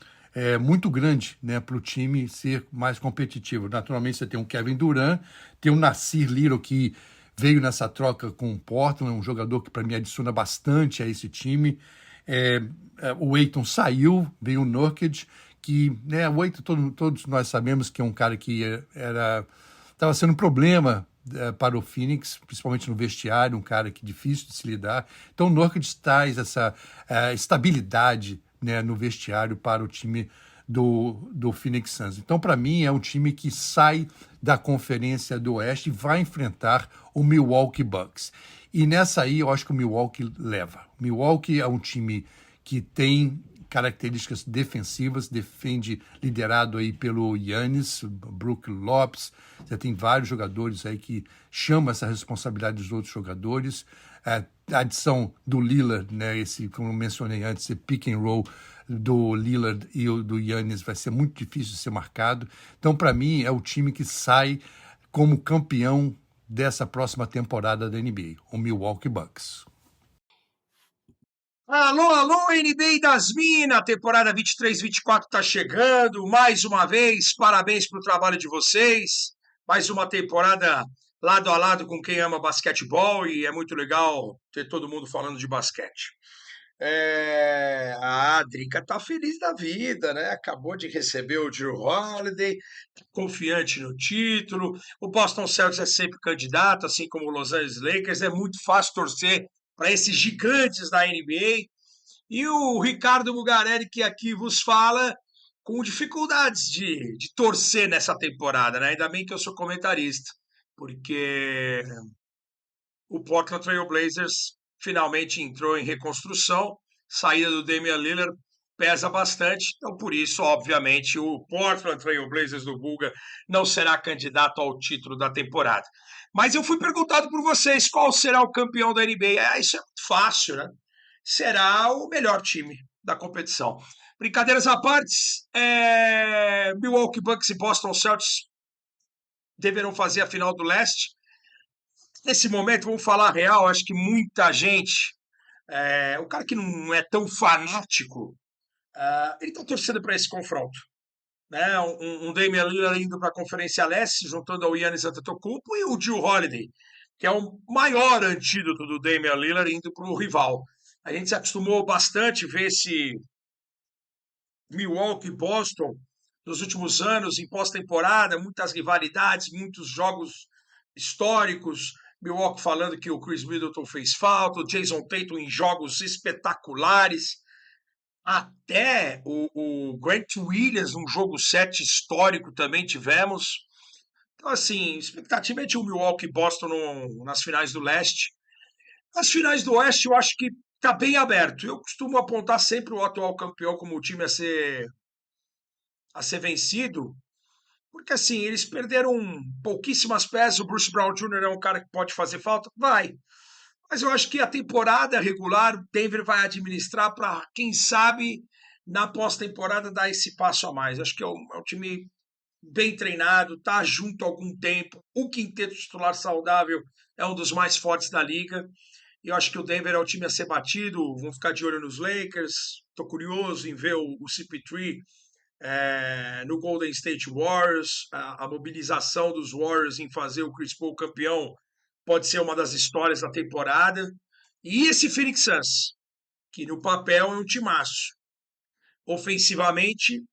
muito grande para o time ser mais competitivo. Naturalmente, você tem o Kevin Durant, tem o Nasir Little, que veio nessa troca com o Portland, um jogador que para mim adiciona bastante a esse time. O Ayton saiu, veio o Nurkic, que o Ayton todos nós sabemos que é um cara que estava sendo um problema para o Phoenix, principalmente no vestiário, um cara que é difícil de se lidar. Então o Nurkic traz essa estabilidade no vestiário para o time do Phoenix Suns. Então, para mim, é um time que sai da Conferência do Oeste e vai enfrentar o Milwaukee Bucks. E nessa aí, eu acho que o Milwaukee leva. O Milwaukee é um time que tem características defensivas, defende liderado aí pelo Giannis, Brook Lopes. Você tem vários jogadores aí que chamam essa responsabilidade dos outros jogadores. A adição do Lillard, esse, como eu mencionei antes, esse pick and roll do Lillard e do Giannis vai ser muito difícil de ser marcado. Então, para mim, é o time que sai como campeão dessa próxima temporada da NBA, o Milwaukee Bucks. Alô, alô, NBA das Minas, temporada 23-24 está chegando, mais uma vez, parabéns pelo trabalho de vocês, mais uma temporada lado a lado com quem ama basquetebol e é muito legal ter todo mundo falando de basquete. A Drica tá feliz da vida, né? Acabou de receber o Drew Holiday, confiante no título, o Boston Celtics é sempre candidato, assim como o Los Angeles Lakers, é muito fácil torcer para esses gigantes da NBA, e o Ricardo Mugarelli, que aqui vos fala, com dificuldades de torcer nessa temporada, né? Ainda bem que eu sou comentarista, porque o Portland Trail Blazers finalmente entrou em reconstrução, saída do Damian Lillard pesa bastante, então por isso, obviamente, o Portland Trail Blazers do Bulga não será candidato ao título da temporada. Mas eu fui perguntado por vocês qual será o campeão da NBA. Isso é muito fácil, né? será o melhor time da competição. Brincadeiras à parte, Milwaukee Bucks e Boston Celtics deverão fazer a final do leste. Nesse momento, vamos falar a real, acho que muita gente, o cara que não é tão fanático, ele está torcendo para esse confronto. Né? Um Damian Lillard indo para a Conferência Leste, juntando ao Giannis Antetokounmpo, e o Jrue Holiday, que é o maior antídoto do Damian Lillard, indo para o rival. A gente se acostumou bastante a ver esse Milwaukee e Boston nos últimos anos, em pós-temporada, muitas rivalidades, muitos jogos históricos. Milwaukee falando que o Chris Middleton fez falta, o Jason Tatum em jogos espetaculares. Até o Grant Williams, um jogo 7 histórico também tivemos. Então, assim, expectativa é de um Milwaukee e Boston nas finais do leste. As finais do oeste eu acho que está bem aberto. Eu costumo apontar sempre o atual campeão como o time a ser vencido, porque assim, eles perderam pouquíssimas peças. O Bruce Brown Jr. é um cara que pode fazer falta? Vai. Mas eu acho que a temporada regular o Denver vai administrar para, quem sabe, na pós-temporada dar esse passo a mais. Acho que é um time bem treinado, está junto há algum tempo. O quinteto titular saudável é um dos mais fortes da liga. E eu acho que o Denver é o time a ser batido. Vão ficar de olho nos Lakers. Estou curioso em ver o CP3 no Golden State Warriors. A mobilização dos Warriors em fazer o Chris Paul campeão pode ser uma das histórias da temporada. E esse Phoenix Suns, que no papel é um timaço. Ofensivamente,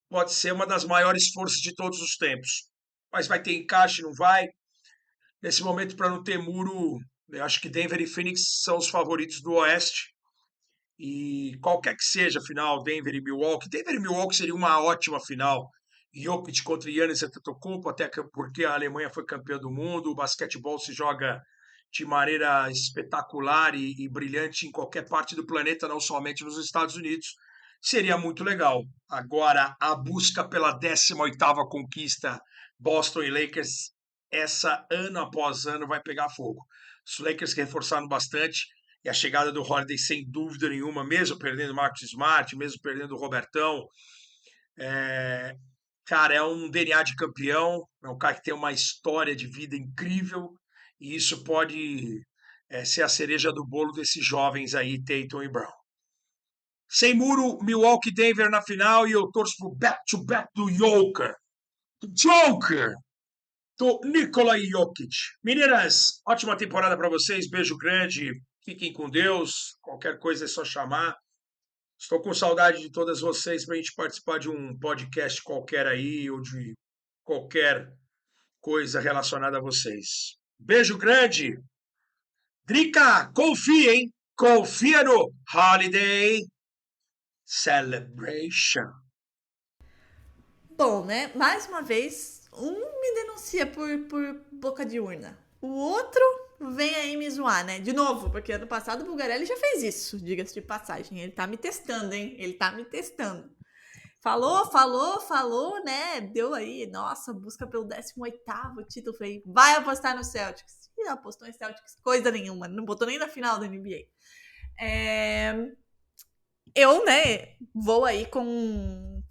pode ser uma das maiores forças de todos os tempos. Mas vai ter encaixe, não vai? Nesse momento, para não ter muro, eu acho que Denver e Phoenix são os favoritos do Oeste. E qualquer que seja a final, Denver e Milwaukee seria uma ótima final. Jokic contra Giannis Antetokounmpo, até porque a Alemanha foi campeã do mundo, o basquetebol se joga de maneira espetacular e brilhante em qualquer parte do planeta, não somente nos Estados Unidos. Seria muito legal. Agora, a busca pela 18ª conquista, Boston e Lakers, essa ano após ano vai pegar fogo. Os Lakers que reforçaram bastante, e a chegada do Holiday, sem dúvida nenhuma, mesmo perdendo o Marcus Smart, mesmo perdendo o Robertão, cara, é um DNA de campeão, é um cara que tem uma história de vida incrível, e isso pode ser a cereja do bolo desses jovens aí, Tatum e Brown. Sem muro, Milwaukee e Denver na final, e eu torço pro back-to-back do Joker, do Nikola Jokic. Meninas, ótima temporada para vocês, beijo grande, fiquem com Deus, qualquer coisa é só chamar. Estou com saudade de todas vocês para a gente participar de um podcast qualquer aí, ou de qualquer coisa relacionada a vocês. Beijo grande. Drica, confia, hein? Confia no Holiday Celebration. Bom, né? Mais uma vez, um me denuncia por boca de urna. O outro vem aí me zoar, né? De novo, porque ano passado o Bulgarelli já fez isso, diga-se de passagem. Ele tá me testando, hein? Ele tá me testando. Falou, né? Deu aí, nossa, busca pelo 18º título. Falei, vai apostar no Celtics. E não apostou em Celtics coisa nenhuma, não botou nem na final da NBA. Eu, né, vou aí com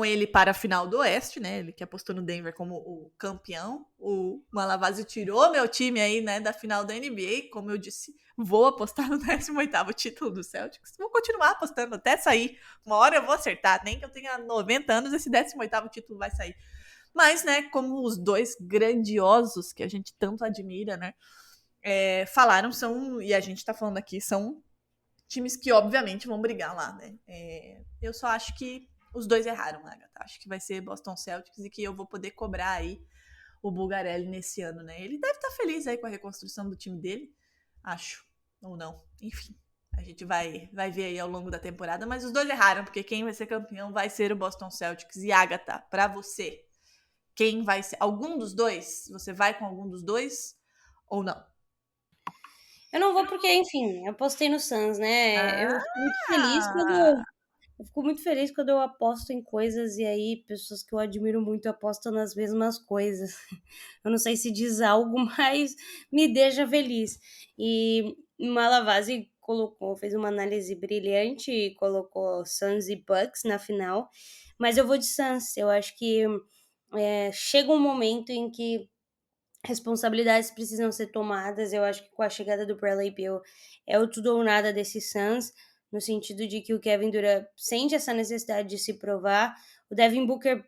ele para a final do Oeste, né? Ele que apostou no Denver como o campeão. O Malavazzi tirou meu time aí, né, da final da NBA. Como eu disse, vou apostar no 18º título do Celtics. Vou continuar apostando até sair. Uma hora eu vou acertar. Nem que eu tenha 90 anos, esse 18º título vai sair. Mas, né, como os dois grandiosos que a gente tanto admira, né, falaram, e a gente tá falando aqui, são times que obviamente vão brigar lá, né? Eu só acho que os dois erraram, Agatha. Acho que vai ser Boston Celtics e que eu vou poder cobrar aí o Bulgarelli nesse ano, né? Ele deve estar feliz aí com a reconstrução do time dele, acho, ou não. Enfim, a gente vai ver aí ao longo da temporada, mas os dois erraram, porque quem vai ser campeão vai ser o Boston Celtics. E Agatha, pra você, quem vai ser? Algum dos dois? Você vai com algum dos dois ou não? Eu não vou porque, enfim, eu apostei no Suns, né? Eu fico muito feliz Eu fico muito feliz quando eu aposto em coisas e aí pessoas que eu admiro muito apostam nas mesmas coisas. Eu não sei se diz algo, mas me deixa feliz. E Malavasi fez uma análise brilhante e colocou Suns e Bucks na final, mas eu vou de Suns. Eu acho que chega um momento em que responsabilidades precisam ser tomadas. Eu acho que com a chegada do Bradley Beal é o tudo ou nada desse Suns, no sentido de que o Kevin Durant sente essa necessidade de se provar. O Devin Booker,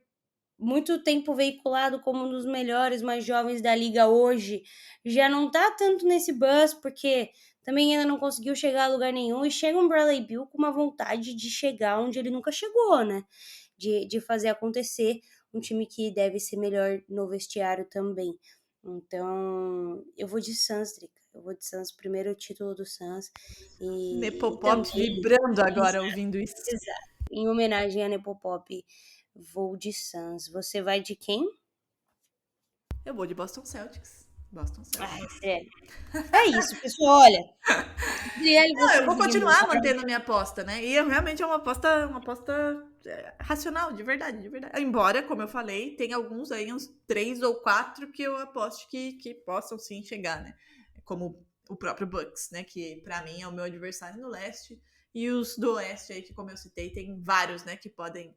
muito tempo veiculado como um dos melhores mais jovens da liga hoje, já não tá tanto nesse buzz, porque também ainda não conseguiu chegar a lugar nenhum, e chega um Bradley Beal com uma vontade de chegar onde ele nunca chegou, né? De fazer acontecer, um time que deve ser melhor no vestiário também. Então, eu vou de Suns, Drica. Eu vou de Suns, primeiro título do Suns. E Nepopop também, vibrando agora ouvindo isso. exato, em homenagem a Nepopop, vou de Suns. Você vai de quem? Eu vou de Boston Celtics. Boston Celtics. É isso, pessoal. Olha. Não, eu vou continuar mantendo a minha aposta, né? E realmente é uma aposta racional, de verdade, de verdade. Embora, como eu falei, tem alguns aí, uns 3 ou 4 que eu aposto que possam sim chegar, né? Como o próprio Bucks, né? Que pra mim é o meu adversário no leste. E os do oeste aí, que como eu citei, tem vários, né? Que podem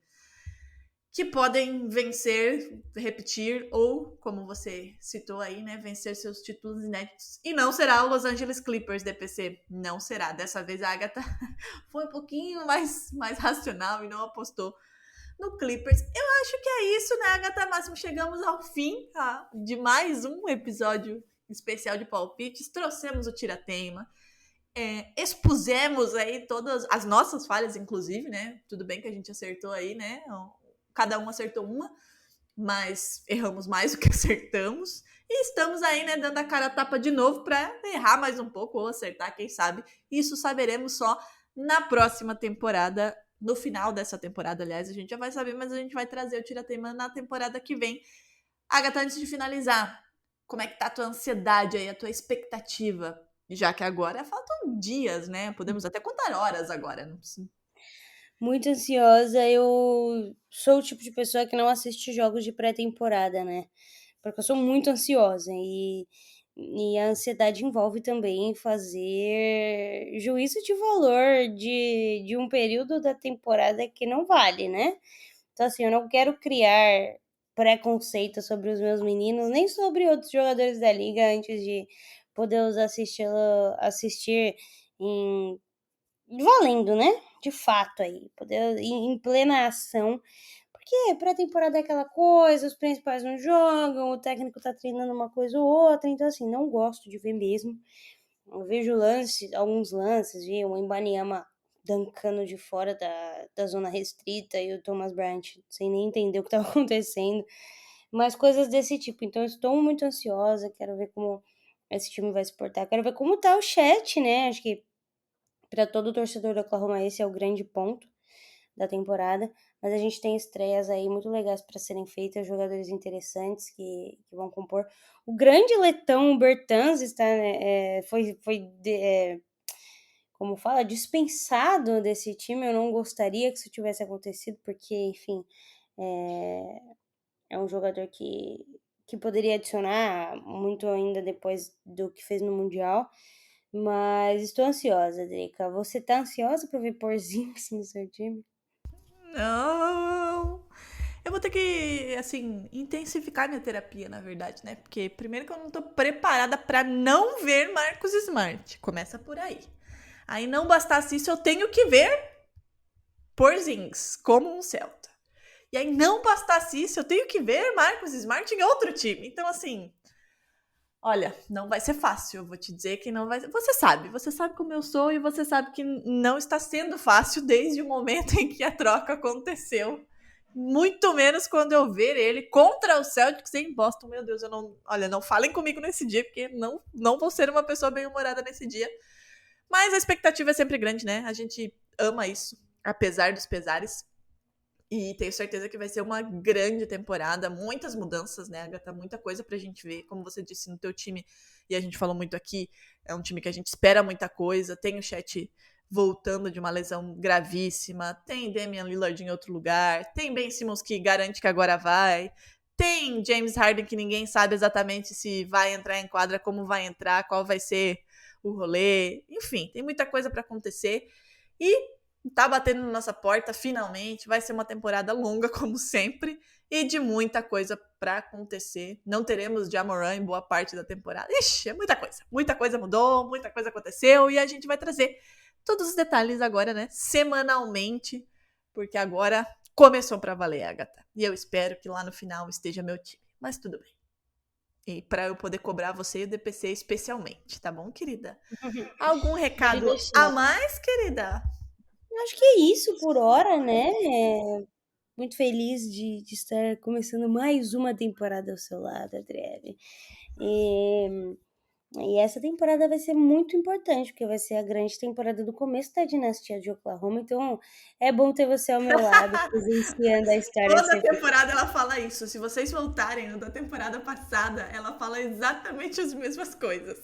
vencer, repetir, ou, como você citou aí, né, vencer seus títulos inéditos. E não será o Los Angeles Clippers, DPC. Não será. Dessa vez a Agatha foi um pouquinho mais racional e não apostou no Clippers. Eu acho que é isso, né, Agatha Máximo? Chegamos ao fim de mais um episódio especial de palpites. Trouxemos o Tira-Teima. Expusemos aí todas as nossas falhas, inclusive, né? Tudo bem que a gente acertou aí, né? Cada um acertou uma, mas erramos mais do que acertamos. E estamos aí, né, dando a cara a tapa de novo para errar mais um pouco ou acertar, quem sabe. Isso saberemos só na próxima temporada. No final dessa temporada, aliás, a gente já vai saber, mas a gente vai trazer o Tira-Teima na temporada que vem. Agatha, antes de finalizar, como é que tá a tua ansiedade aí, a tua expectativa? Já que agora faltam dias, né? Podemos até contar horas agora, não precisa. Muito ansiosa. Eu sou o tipo de pessoa que não assiste jogos de pré-temporada, né? Porque eu sou muito ansiosa e a ansiedade envolve também fazer juízo de valor de um período da temporada que não vale, né? Então, assim, eu não quero criar preconceito sobre os meus meninos, nem sobre outros jogadores da liga antes de poder os assistir valendo, né? De fato aí, poder em plena ação, porque pré-temporada é aquela coisa, os principais não jogam, o técnico tá treinando uma coisa ou outra, então assim, não gosto de ver mesmo. Eu vejo alguns lances, vi o Wembanyama dancando de fora da zona restrita e o Thomas Bryant sem nem entender o que tava acontecendo, mas coisas desse tipo. Então eu estou muito ansiosa, quero ver como esse time vai se portar, quero ver como tá o chat, né? Acho que para todo torcedor do Oklahoma esse é o grande ponto da temporada, mas a gente tem estreias aí muito legais para serem feitas, jogadores interessantes que vão compor. O grande letão Bertans está, como fala, dispensado desse time. Eu não gostaria que isso tivesse acontecido, porque, enfim, é um jogador que poderia adicionar muito ainda depois do que fez no Mundial. Mas estou ansiosa, Drica. Você tá ansiosa pra ver Porzingis no seu time? Não! Eu vou ter que, assim, intensificar minha terapia, na verdade, né? Porque primeiro que eu não tô preparada pra não ver Marcus Smart. Começa por aí. Aí não bastasse isso, eu tenho que ver Porzingis como um Celta. E aí não bastasse isso, eu tenho que ver Marcus Smart em outro time. Então, assim, olha, não vai ser fácil, eu vou te dizer que não vai ser. Você sabe como eu sou e você sabe que não está sendo fácil desde o momento em que a troca aconteceu. Muito menos quando eu ver ele contra o Celtics em Boston. Meu Deus, não falem comigo nesse dia, porque não vou ser uma pessoa bem-humorada nesse dia. Mas a expectativa é sempre grande, né? A gente ama isso, apesar dos pesares. E tenho certeza que vai ser uma grande temporada, muitas mudanças, né, Agatha? Muita coisa pra gente ver, como você disse, no teu time, e a gente falou muito aqui, é um time que a gente espera muita coisa, tem o chat voltando de uma lesão gravíssima, tem Damian Lillard em outro lugar, tem Ben Simmons que garante que agora vai, tem James Harden que ninguém sabe exatamente se vai entrar em quadra, como vai entrar, qual vai ser o rolê, enfim, tem muita coisa para acontecer e tá batendo na nossa porta finalmente, vai ser uma temporada longa como sempre e de muita coisa para acontecer. Não teremos Ja Morant em boa parte da temporada. Ixi, é muita coisa mudou, muita coisa aconteceu e a gente vai trazer todos os detalhes agora, né, semanalmente, porque agora começou pra valer, Agatha. E eu espero que lá no final esteja meu time. Mas tudo bem. E pra eu poder cobrar você e o DPC especialmente, tá bom, querida? Algum recado a mais, querida? Acho que é isso por hora, né? Muito feliz de estar começando mais uma temporada ao seu lado, Adriele. E essa temporada vai ser muito importante, porque vai ser a grande temporada do começo da dinastia de Oklahoma. Então, é bom ter você ao meu lado, presenciando a história. Toda temporada ela fala isso. Se vocês voltarem da temporada passada, ela fala exatamente as mesmas coisas.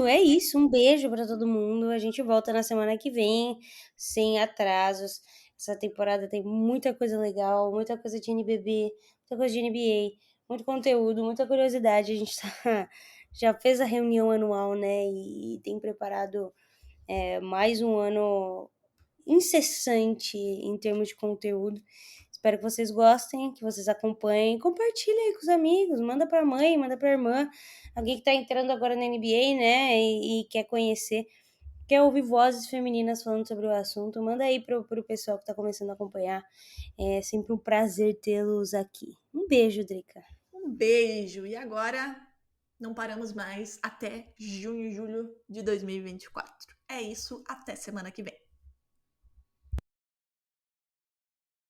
É isso. Um beijo pra todo mundo. A gente volta na semana que vem, sem atrasos. Essa temporada tem muita coisa legal, muita coisa de NBB, muita coisa de NBA, muito conteúdo, muita curiosidade. A gente já fez a reunião anual, né? E tem preparado mais um ano incessante em termos de conteúdo. Espero que vocês gostem, que vocês acompanhem. Compartilha aí com os amigos, manda pra mãe, manda pra irmã. Alguém que tá entrando agora na NBA, né, e quer conhecer, quer ouvir vozes femininas falando sobre o assunto, manda aí pro pessoal que tá começando a acompanhar. É sempre um prazer tê-los aqui. Um beijo, Drica. Um beijo. E agora não paramos mais até junho e julho de 2024. É isso, até semana que vem.